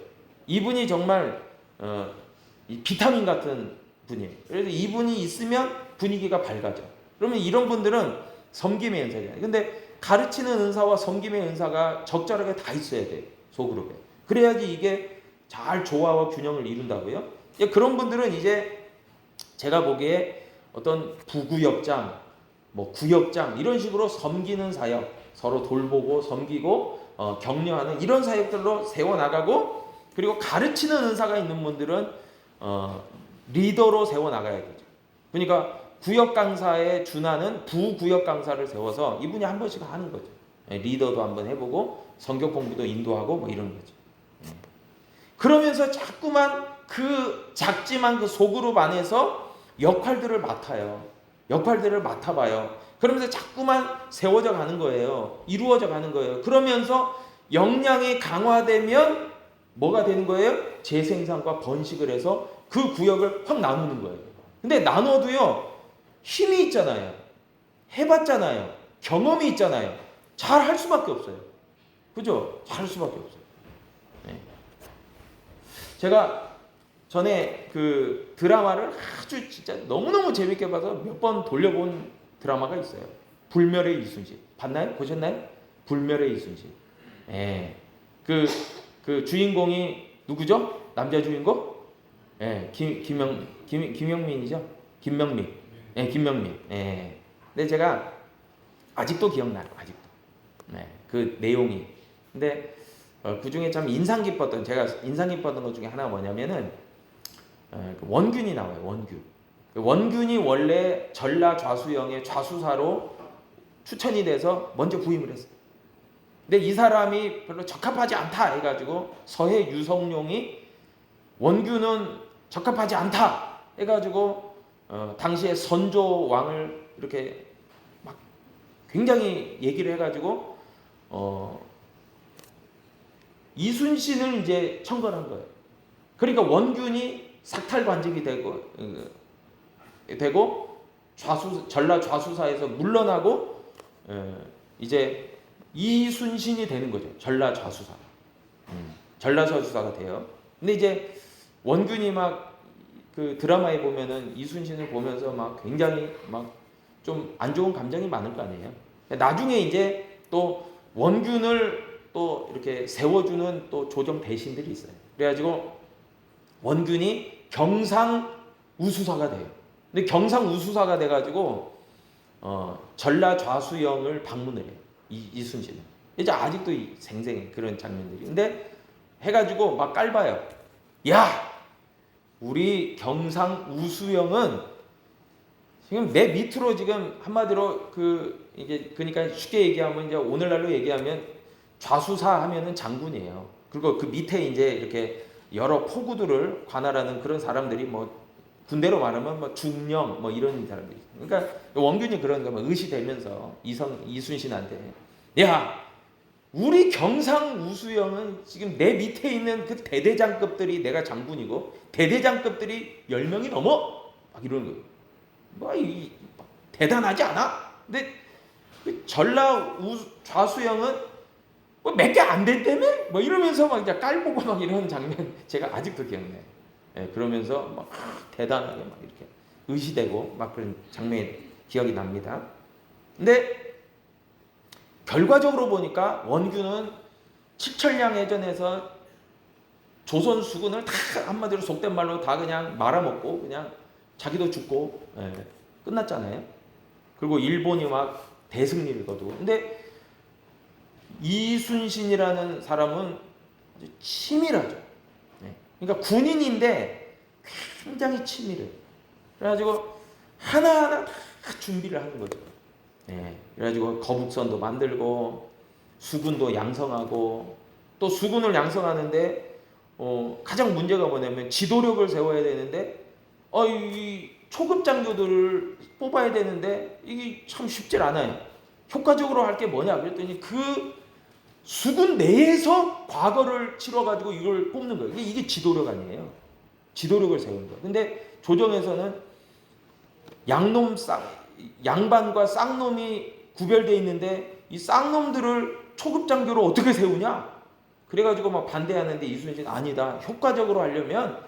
이분이 정말 이 비타민 같은 분이에요. 그래서 이분이 있으면 분위기가 밝아져. 그러면 이런 분들은 섬김의 은사잖아요. 근데 가르치는 은사와 섬김의 은사가 적절하게 다 있어야 돼요. 소그룹에. 그래야지 이게 잘 조화와 균형을 이룬다고요. 그런 분들은 이제 제가 보기에 어떤 부구역장, 뭐 구역장 이런 식으로 섬기는 사역, 서로 돌보고 섬기고 격려하는 이런 사역들로 세워나가고, 그리고 가르치는 은사가 있는 분들은 리더로 세워나가야 되죠. 그러니까 구역 강사에 준하는 부구역 강사를 세워서 이분이 한 번씩 하는 거죠. 리더도 한번 해보고 성경 공부도 인도하고 뭐 이런 거죠. 그러면서 자꾸만 그 작지만 그 소그룹 안에서 역할들을 맡아요. 역할들을 맡아봐요. 그러면서 자꾸만 세워져 가는 거예요. 이루어져 가는 거예요. 그러면서 역량이 강화되면 뭐가 되는 거예요? 재생산과 번식을 해서 그 구역을 확 나누는 거예요. 근데 나눠도요, 힘이 있잖아요. 해봤잖아요. 경험이 있잖아요. 잘 할 수밖에 없어요. 그죠? 잘 할 수밖에 없어요. 네. 제가 전에 그 드라마를 아주 진짜 너무너무 재밌게 봐서 몇 번 돌려본 드라마가 있어요. 불멸의 이순신. 봤나요? 보셨나요? 불멸의 이순신. 예. 그 주인공이 누구죠? 남자 주인공? 예. 김영민이죠? 김명민. 예, 김명민. 예. 근데 제가 아직도 기억나요. 아직도. 네. 그 내용이. 근데 그 중에 참 제가 인상 깊었던 것 중에 하나가 뭐냐면은 원균이 나와요. 원균. 원균이 원래 전라 좌수영의 좌수사로 추천이 돼서 먼저 부임을 했어요. 근데 이 사람이 별로 적합하지 않다 해가지고 서해 유성룡이 원균은 적합하지 않다 해가지고 당시에 선조 왕을 이렇게 막 굉장히 얘기를 해가지고 이순신을 이제 청건한 거예요. 그러니까 원균이 삭탈관직이 되고 전라 좌수사에서 물러나고 이제 이순신이 되는 거죠. 전라좌수사. 전라좌수사가 돼요. 근데 이제 원균이 막 그 드라마에 보면은 이순신을 보면서 막 굉장히 막 좀 안 좋은 감정이 많을 거 아니에요. 나중에 이제 또 원균을 또 이렇게 세워주는 또 조정 대신들이 있어요. 그래가지고 원균이 경상우수사가 돼요. 근데 경상우수사가 돼가지고 전라좌수영을 방문을 해요. 이순신은. 이제 아직도 생생해 그런 장면들이. 근데 해가지고 막 깔봐요. 야, 우리 경상우수영은 지금 내 밑으로 지금 한마디로 이게 그러니까 쉽게 얘기하면 이제 오늘날로 얘기하면 좌수사 하면은 장군이에요. 그리고 그 밑에 이제 이렇게 여러 포구들을 관할하는 그런 사람들이 뭐 군대로 말하면 뭐 중령 뭐 이런 사람들이. 그러니까 원균이 그런 거 의시되면서 이순신한테 야, 우리 경상우수영은 지금 내 밑에 있는 그 대대장급들이 내가 장군이고 대대장급들이 10명이 넘어 막 이러는 거예요. 뭐 대단하지 않아? 근데 그 좌수영은 뭐 몇 개 안 된다며? 뭐 이러면서 막 이제 깔보고 막 이런 장면 제가 아직도 기억나요. 예, 그러면서 막 대단하게 막 이렇게 의시되고 막 그런 장면이 기억이 납니다. 근데 결과적으로 보니까 원균은 칠천량해전에서 조선 수군을 다 한마디로 속된 말로 다 그냥 말아먹고 그냥 자기도 죽고 끝났잖아요. 그리고 일본이 막 대승리를 거두고. 근데 이순신이라는 사람은 아주 치밀하죠. 그러니까 군인인데 굉장히 치밀해요. 그래가지고 하나하나 다 준비를 하는 거죠. 그래가지고 거북선도 만들고 수군도 양성하고 또 수군을 양성하는데 가장 문제가 뭐냐면 지도력을 세워야 되는데 이 초급 장교들을 뽑아야 되는데 이게 참 쉽질 않아요. 효과적으로 할 게 뭐냐 그랬더니 그 수군 내에서 과거를 치러가지고 이걸 뽑는 거예요. 이게 지도력 아니에요. 지도력을 세우는 거예요. 근데 조정에서는 양반과 쌍놈이 구별되어 있는데 이 쌍놈들을 초급 장교로 어떻게 세우냐? 그래가지고 막 반대하는데 이순신 아니다. 효과적으로 하려면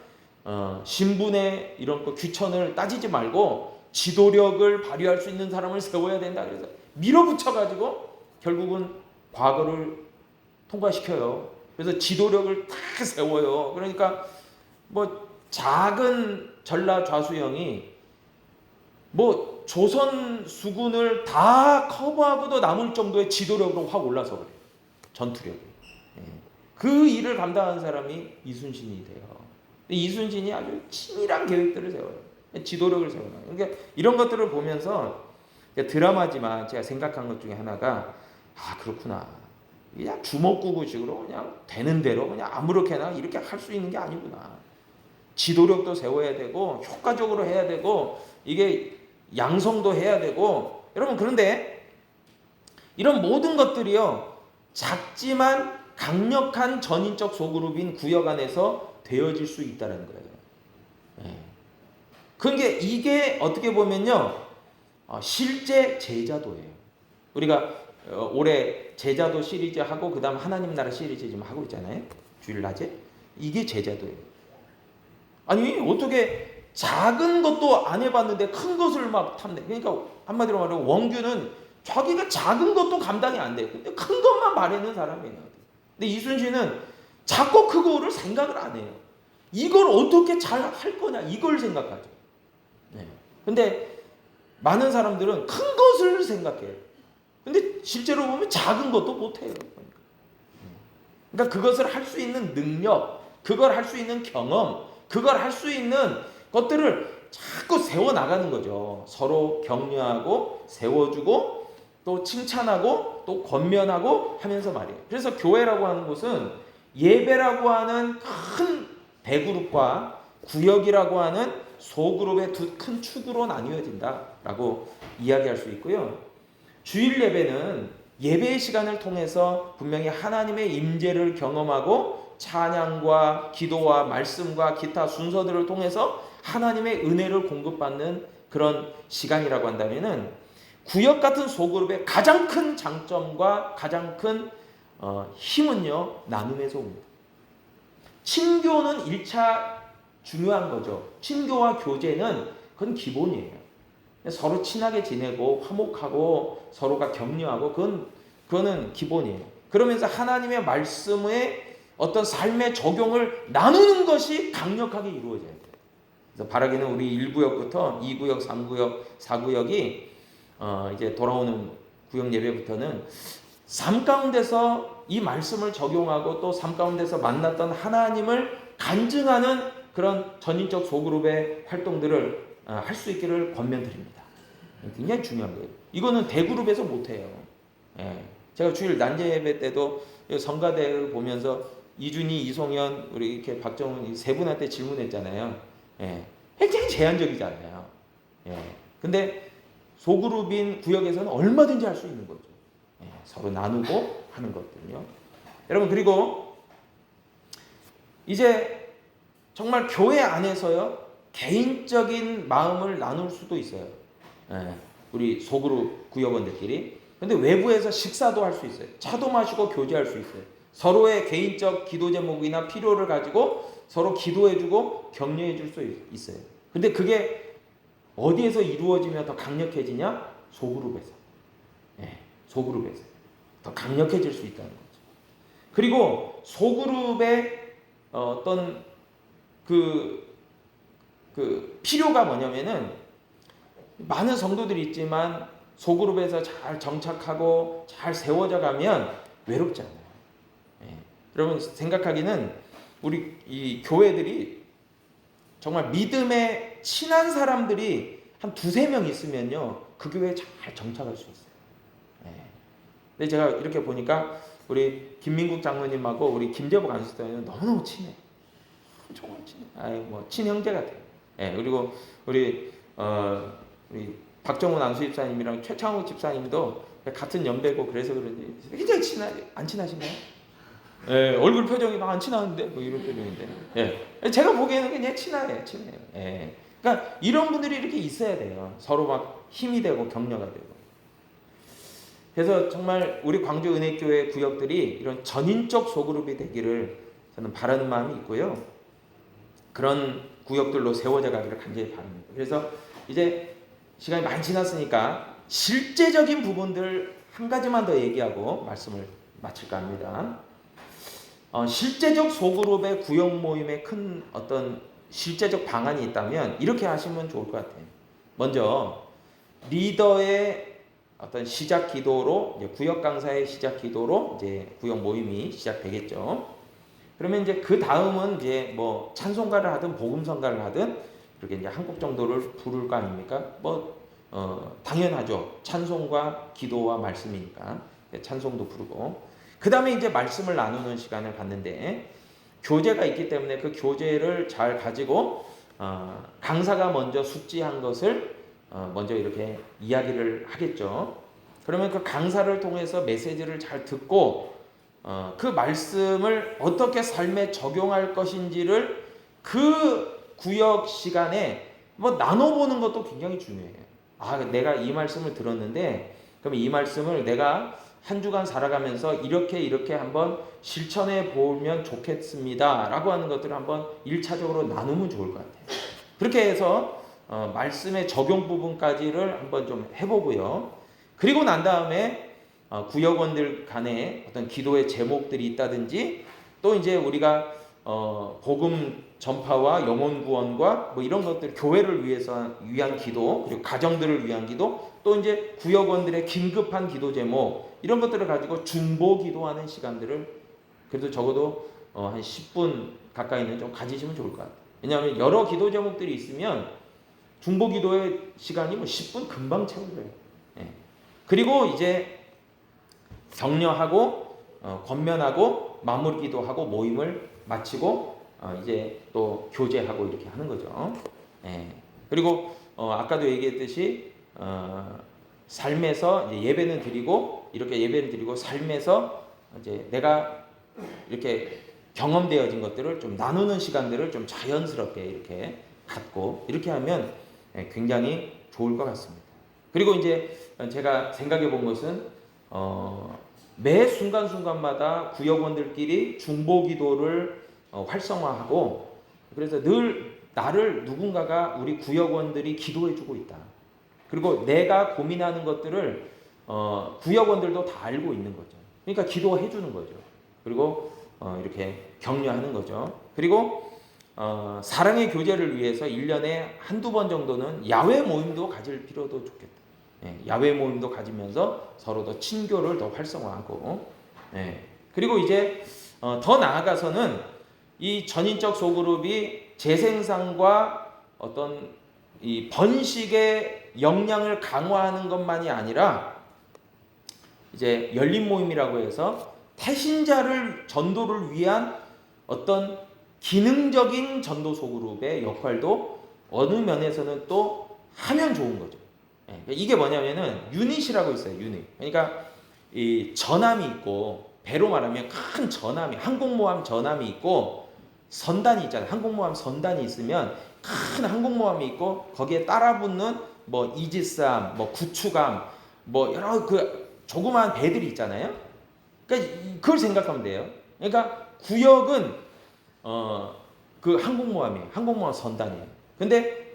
신분의 이런 거 귀천을 따지지 말고 지도력을 발휘할 수 있는 사람을 세워야 된다. 그래서 밀어붙여가지고 결국은 과거를 통과시켜요. 그래서 지도력을 다 세워요. 그러니까 뭐 작은 전라좌수영이 뭐 조선 수군을 다 커버하고도 남을 정도의 지도력으로 확 올라서 그래요. 전투력이. 그 일을 감당한 사람이 이순신이 돼요. 이순신이 아주 치밀한 계획들을 세워요. 지도력을 세워요. 그러니까 이런 것들을 보면서 드라마지만 제가 생각한 것 중에 하나가 그렇구나. 그냥 주먹구구식으로 그냥 되는 대로 그냥 아무렇게나 이렇게 할 수 있는 게 아니구나. 지도력도 세워야 되고 효과적으로 해야 되고 이게 양성도 해야 되고 여러분 그런데 이런 모든 것들이요 작지만 강력한 전인적 소그룹인 구역 안에서 되어질 수 있다는 거예요. 그러니까 이게 어떻게 보면요 실제 제자도예요. 우리가 올해 제자도 시리즈 하고 그다음 하나님 나라 시리즈 지금 하고 있잖아요. 주일 낮에 이게 제자도예요. 아니 어떻게 작은 것도 안 해봤는데 큰 것을 막 탐내. 그러니까 한마디로 말하면 원균은 자기가 작은 것도 감당이 안 돼요. 근데 큰 것만 바라는 사람이에요. 근데 이순신은 작고 크고를 생각을 안 해요. 이걸 어떻게 잘 할 거냐 이걸 생각하죠. 근데 많은 사람들은 큰 것을 생각해요. 근데 실제로 보면 작은 것도 못해요. 그러니까 그것을 할 수 있는 능력, 그걸 할 수 있는 경험, 그걸 할 수 있는 것들을 자꾸 세워나가는 거죠. 서로 격려하고 세워주고 또 칭찬하고 또 권면하고 하면서 말이에요. 그래서 교회라고 하는 곳은 예배라고 하는 큰 대그룹과 구역이라고 하는 소그룹의 두 큰 축으로 나뉘어진다라고 이야기할 수 있고요. 주일 예배는 예배의 시간을 통해서 분명히 하나님의 임재를 경험하고 찬양과 기도와 말씀과 기타 순서들을 통해서 하나님의 은혜를 공급받는 그런 시간이라고 한다면은 구역 같은 소그룹의 가장 큰 장점과 가장 큰 힘은요, 나눔에서 옵니다. 친교는 1차 중요한 거죠. 친교와 교제는 그건 기본이에요. 서로 친하게 지내고 화목하고 서로가 격려하고 그거는 기본이에요. 그러면서 하나님의 말씀의 어떤 삶의 적용을 나누는 것이 강력하게 이루어져야 돼요. 그래서 바라기는 우리 1구역부터 2구역, 3구역, 4구역이 이제 돌아오는 구역 예배부터는 삶 가운데서 이 말씀을 적용하고 또 삶 가운데서 만났던 하나님을 간증하는 그런 전인적 소그룹의 활동들을 할 수 있기를 권면드립니다. 굉장히 중요한 거예요. 이거는 대그룹에서 못해요. 예. 제가 주일 난제 예배 때도 성가대를 보면서 이준희, 이송현, 우리 이렇게 박정훈 세 분한테 질문했잖아요. 예. 굉장히 제한적이잖아요. 예. 근데 소그룹인 구역에서는 얼마든지 할 수 있는 거죠. 예. 서로 나누고 하는 것들요. 여러분, 그리고 이제 정말 교회 안에서요, 개인적인 마음을 나눌 수도 있어요. 예. 우리 소그룹 구역원들끼리. 근데 외부에서 식사도 할 수 있어요. 차도 마시고 교제할 수 있어요. 서로의 개인적 기도 제목이나 필요를 가지고 서로 기도해주고 격려해줄 수 있어요. 근데 그게 어디에서 이루어지면 더 강력해지냐? 소그룹에서. 예, 소그룹에서 더 강력해질 수 있다는 거죠. 그리고 소그룹의 어떤 그 필요가 뭐냐면은 많은 성도들이 있지만 소그룹에서 잘 정착하고 잘 세워져 가면 외롭지 않아요. 예. 여러분 생각하기는 우리 이 교회들이 정말 믿음에 친한 사람들이 한 2-3명 있으면요, 그 교회에 잘 정착할 수 있어요. 예. 근데 제가 이렇게 보니까 우리 김민국 장로님하고 우리 김재복 안수사님은 너무너무 친해. 정말 친해. 아이 뭐 친형제 같아요. 예. 그리고 우리 박정훈 안수 집사님이랑 최창욱 집사님도 같은 연배고 그래서 그런지 굉장히 안 친하신가요? 예, 얼굴 표정이 막 안 친하는데 뭐 이런 표정인데. 예. 제가 보기에는 그냥 친해요. 예. 그러니까 이런 분들이 이렇게 있어야 돼요. 서로 막 힘이 되고 격려가 되고. 그래서 정말 우리 광주 은혜교회 구역들이 이런 전인적 소그룹이 되기를 저는 바라는 마음이 있고요. 그런 구역들로 세워져 가기를 간절히 바랍니다. 그래서 이제 시간이 많이 지났으니까 실제적인 부분들 한 가지만 더 얘기하고 말씀을 마칠까 합니다. 실제적 소그룹의 구역 모임에 큰 어떤 실제적 방안이 있다면 이렇게 하시면 좋을 것 같아요. 먼저 리더의 어떤 시작 기도로, 이제 구역 강사의 시작 기도로 이제 구역 모임이 시작되겠죠. 그러면 이제 그 다음은 이제 뭐 찬송가를 하든 복음성가를 하든 그렇게 이제 한 곡 정도를 부를 거 아닙니까? 당연하죠. 찬송과 기도와 말씀이니까 찬송도 부르고, 그 다음에 이제 말씀을 나누는 시간을 갖는데, 교제가 있기 때문에 그 교제를 잘 가지고 강사가 먼저 숙지한 것을 먼저 이렇게 이야기를 하겠죠. 그러면 그 강사를 통해서 메시지를 잘 듣고 그 말씀을 어떻게 삶에 적용할 것인지를 그 구역 시간에 뭐 나눠보는 것도 굉장히 중요해요. 내가 이 말씀을 들었는데 그럼 이 말씀을 내가 한 주간 살아가면서 이렇게 한번 실천해 보면 좋겠습니다 라고 하는 것들을 한번 1차적으로 나누면 좋을 것 같아요. 그렇게 해서 말씀의 적용 부분까지를 한번 좀 해보고요. 그리고 난 다음에 구역원들 간에 어떤 기도의 제목들이 있다든지, 또 이제 우리가 복음 전파와 영혼 구원과 뭐 이런 것들, 교회를 위한 기도, 그리고 가정들을 위한 기도, 또 이제 구역원들의 긴급한 기도 제목, 이런 것들을 가지고 중보 기도하는 시간들을 그래도 적어도 한 10분 가까이는 좀 가지시면 좋을 것 같아요. 왜냐하면 여러 기도 제목들이 있으면 중보 기도의 시간이 뭐 10분 금방 채워져요. 예. 그리고 이제 격려하고 권면하고 마무리 기도하고 모임을 마치고 이제 또 교제하고 이렇게 하는 거죠. 예. 그리고 아까도 얘기했듯이 삶에서 이제 예배는 드리고, 이렇게 예배를 드리고 삶에서 이제 내가 이렇게 경험되어진 것들을 좀 나누는 시간들을 좀 자연스럽게 이렇게 갖고 이렇게 하면 굉장히 좋을 것 같습니다. 그리고 이제 제가 생각해 본 것은 매 순간순간마다 구역원들끼리 중보기도를 활성화하고, 그래서 늘 나를 누군가가 우리 구역원들이 기도해주고 있다. 그리고 내가 고민하는 것들을 구역원들도 다 알고 있는 거죠. 그러니까 기도해주는 거죠. 그리고 이렇게 격려하는 거죠. 그리고 사랑의 교제를 위해서 1년에 한두 번 정도는 야외 모임도 가질 필요도 좋겠다. 야외 모임도 가지면서 서로 더 친교를 더 활성화하고, 그리고 이제 더 나아가서는 이 전인적 소그룹이 재생산과 어떤 이 번식의 역량을 강화하는 것만이 아니라 이제 열린 모임이라고 해서 태신자를 전도를 위한 어떤 기능적인 전도 소그룹의 역할도 어느 면에서는 또 하면 좋은 거죠. 이게 뭐냐면은 유닛이라고 있어요. 유닛. 그러니까 이 전함이 있고, 배로 말하면 큰 전함이, 항공모함 전함이 있고 선단이 있잖아요. 항공모함 선단이 있으면 큰 항공모함이 있고 거기에 따라붙는 뭐 이지스함, 뭐 구축함, 뭐 여러 그 조그마한 배들이 있잖아요. 그러니까 그걸 생각하면 돼요. 그러니까 구역은 그 항공모함이에요. 항공모함 선단이에요. 근데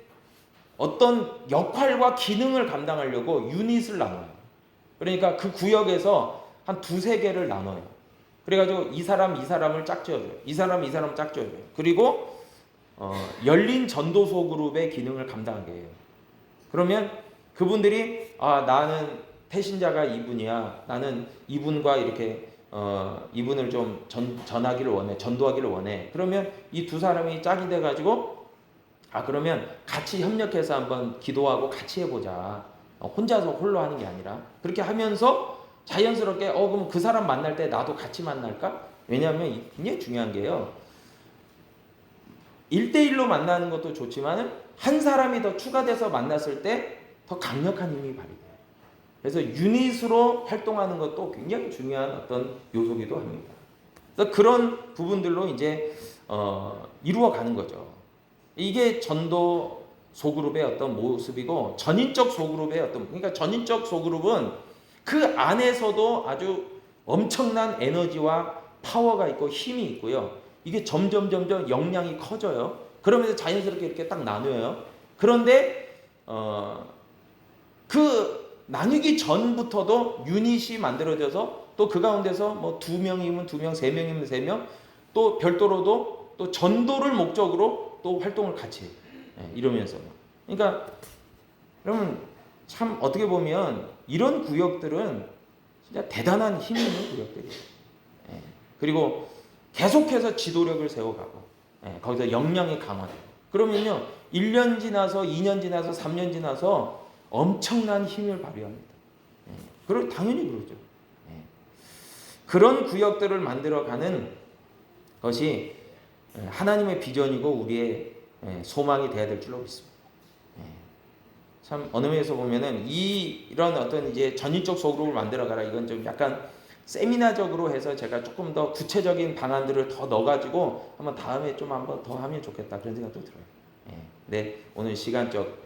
어떤 역할과 기능을 감당하려고 유닛을 나눠요. 그러니까 그 구역에서 한 두세 개를 나눠요. 그래가지고 이 사람을 짝 지어줘요. 이 사람 짝 지어줘요. 그리고 열린 전도소 그룹의 기능을 감당하게 해요. 그러면 그분들이 나는 태신자가 이분이야. 나는 이분과 이렇게 이분을 좀 전하기를 원해. 전도하기를 원해. 그러면 이 두 사람이 짝이 돼가지고 그러면 같이 협력해서 한번 기도하고 같이 해보자. 혼자서 홀로 하는 게 아니라 그렇게 하면서 자연스럽게 그럼 그 사람 만날 때 나도 같이 만날까? 왜냐하면 굉장히 중요한 게요. 1대1로 만나는 것도 좋지만 한 사람이 더 추가돼서 만났을 때 더 강력한 힘이 발휘돼요. 그래서 유닛으로 활동하는 것도 굉장히 중요한 어떤 요소기도 합니다. 그래서 그런 부분들로 이제 이루어가는 거죠. 이게 전도 소그룹의 어떤 모습이고, 전인적 소그룹의 어떤, 그러니까 전인적 소그룹은 그 안에서도 아주 엄청난 에너지와 파워가 있고 힘이 있고요. 이게 점점 역량이 커져요. 그러면서 자연스럽게 이렇게 딱 나뉘어요. 그런데 그 나뉘기 전부터도 유닛이 만들어져서 또 그 가운데서 뭐 2명이면 2명, 3명이면 3명, 또 별도로도 또 전도를 목적으로 또 활동을 같이 해요. 이러면서. 그러니까 여러분 참 어떻게 보면 이런 구역들은 진짜 대단한 힘이 있는 구역들이에요. 그리고 계속해서 지도력을 세워가고 거기서 역량이 강화되고, 그러면요 1년 지나서 2년 지나서 3년 지나서 엄청난 힘을 발휘합니다. 당연히 그러죠. 그런 구역들을 만들어가는 것이 하나님의 비전이고 우리의 소망이 되어야 될 줄로 믿습니다. 참 어느 면에서 보면은 이런 어떤 이제 전인적 소그룹을 만들어가라, 이건 좀 약간 세미나적으로 해서 제가 조금 더 구체적인 방안들을 더 넣어가지고 한번 다음에 좀 한번 더 하면 좋겠다, 그런 생각도 들어요. 네, 오늘 시간적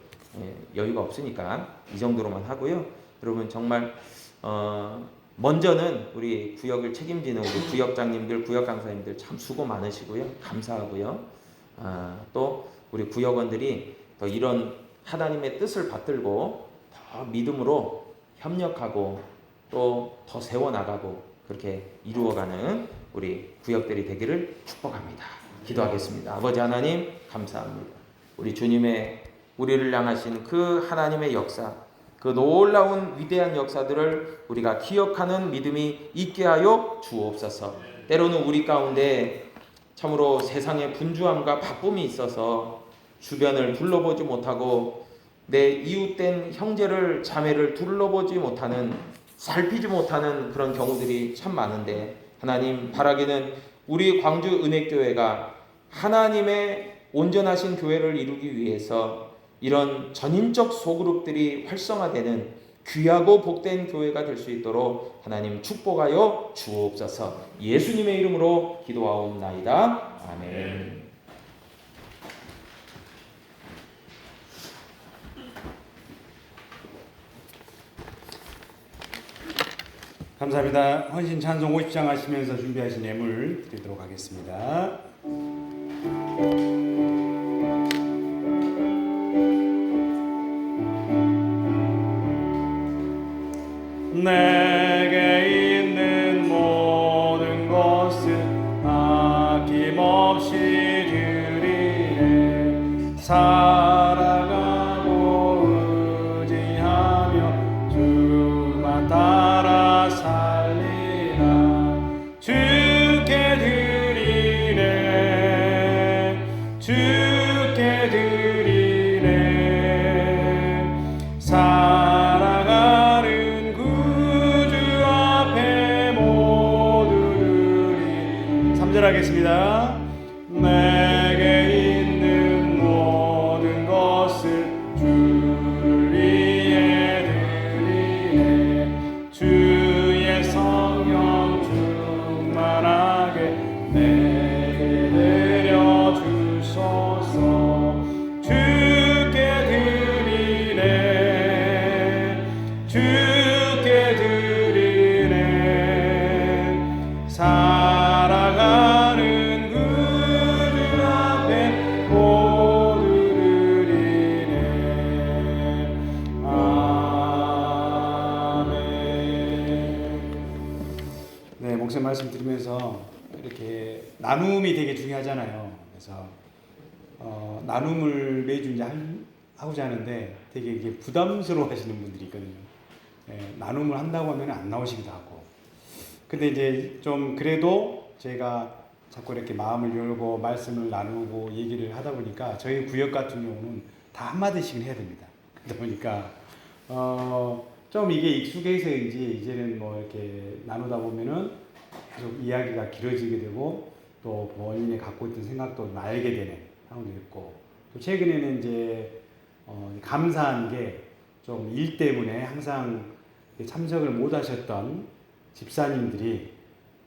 여유가 없으니까 이 정도로만 하고요. 여러분 정말 먼저는 우리 구역을 책임지는 우리 구역장님들, 구역 강사님들 참 수고 많으시고요. 감사하고요. 또 우리 구역원들이 더 이런 하나님의 뜻을 받들고 더 믿음으로 협력하고 또 더 세워나가고 그렇게 이루어가는 우리 구역들이 되기를 축복합니다. 기도하겠습니다. 아버지 하나님 감사합니다. 우리 주님의 우리를 향하신 그 하나님의 역사, 그 놀라운 위대한 역사들을 우리가 기억하는 믿음이 있게 하여 주옵소서. 때로는 우리 가운데 참으로 세상의 분주함과 바쁨이 있어서 주변을 둘러보지 못하고 내 이웃된 형제를 자매를 둘러보지 못하는, 살피지 못하는 그런 경우들이 참 많은데, 하나님 바라기는 우리 광주 은혜교회가 하나님의 온전하신 교회를 이루기 위해서 이런 전인적 소그룹들이 활성화되는 귀하고 복된 교회가 될 수 있도록 하나님 축복하여 주옵소서. 예수님의 이름으로 기도하옵나이다. 아멘. 감사합니다. 헌신 찬송 50장 하시면서 준비하신 예물 드리도록 하겠습니다. 내게 있는 모든 것을 아낌없이 드리네. 사랑하고 의지하며 주만 따라 살리라. 주께 드리네. 주께 드리네. 사랑하는 구주 앞에 모두 드리. 3절 하겠습니다. 내게 있는 모든 것을 주를 위해 드리네. 주의 성령 충만하게 내게 내려 주소서. 주께 드리네. 주께 드리네. 사랑하는 구주 앞에 모두 드리네. 아멘. 네, 목사님 말씀 드리면서 이렇게 나눔이 되게 중요하잖아요. 그래서 나눔을 매주 이제 하고자 하는데 되게 이게 부담스러워 하시는 분들이 있거든요. 나눔을 한다고 하면 안 나오시기도 하고. 근데 이제 좀 그래도 제가 자꾸 이렇게 마음을 열고 말씀을 나누고 얘기를 하다 보니까 저희 구역 같은 경우는 다 한마디씩은 해야 됩니다. 그러다 보니까 좀 이게 익숙해서인지 이제는 뭐 이렇게 나누다 보면은 계속 이야기가 길어지게 되고 또 본인이 갖고 있던 생각도 알게 되는 상황도 있고, 또 최근에는 이제 감사한 게 좀 일 때문에 항상 참석을 못 하셨던 집사님들이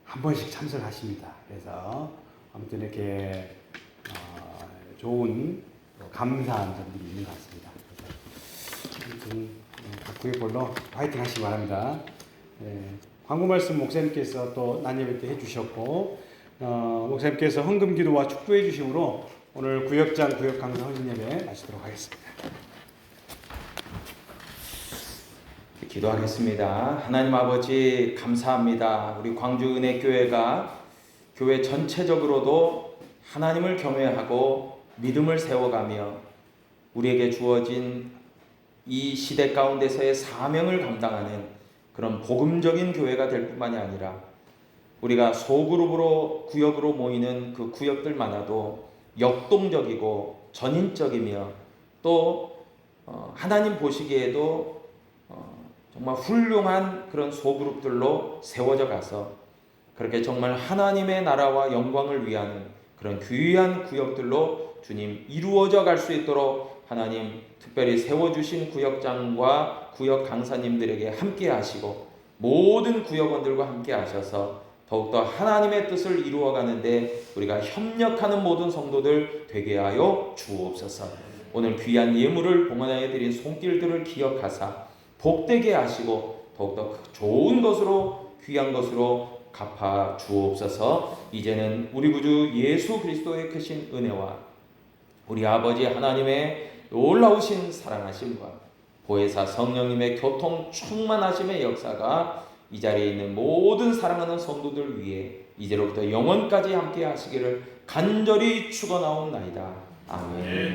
한 번씩 참석하십니다. 그래서 아무튼 이렇게 좋은 감사한 점들이 있는 것 같습니다. 아무튼 각 구역별로 화이팅 하시기 바랍니다. 광고 말씀 목사님께서 또 난예배 때 해주셨고, 목사님께서 헌금 기도와 축도해 주심으로 오늘 구역장 구역 강사 헌신 예배 마치도록 하겠습니다. 기도하겠습니다. 하나님 아버지 감사합니다. 우리 광주은혜교회가 교회 전체적으로도 하나님을 경외하고 믿음을 세워가며 우리에게 주어진 이 시대 가운데서의 사명을 감당하는 그런 복음적인 교회가 될 뿐만이 아니라 우리가 소그룹으로 구역으로 모이는 그 구역들마다도 역동적이고 전인적이며 또 하나님 보시기에도 정말 훌륭한 그런 소그룹들로 세워져 가서 그렇게 정말 하나님의 나라와 영광을 위하는 그런 귀한 구역들로 주님 이루어져 갈 수 있도록 하나님 특별히 세워주신 구역장과 구역 강사님들에게 함께 하시고 모든 구역원들과 함께 하셔서 더욱더 하나님의 뜻을 이루어가는데 우리가 협력하는 모든 성도들 되게 하여 주옵소서. 오늘 귀한 예물을 봉헌하여 드린 손길들을 기억하사 복되게 하시고 더욱더 좋은 것으로 귀한 것으로 갚아 주옵소서. 이제는 우리 구주 예수 그리스도의 크신 은혜와 우리 아버지 하나님의 놀라우신 사랑하심과 보혜사 성령님의 교통 충만하심의 역사가 이 자리에 있는 모든 사랑하는 성도들 위해 이제로부터 영원까지 함께 하시기를 간절히 축원하옵나이다. 아멘.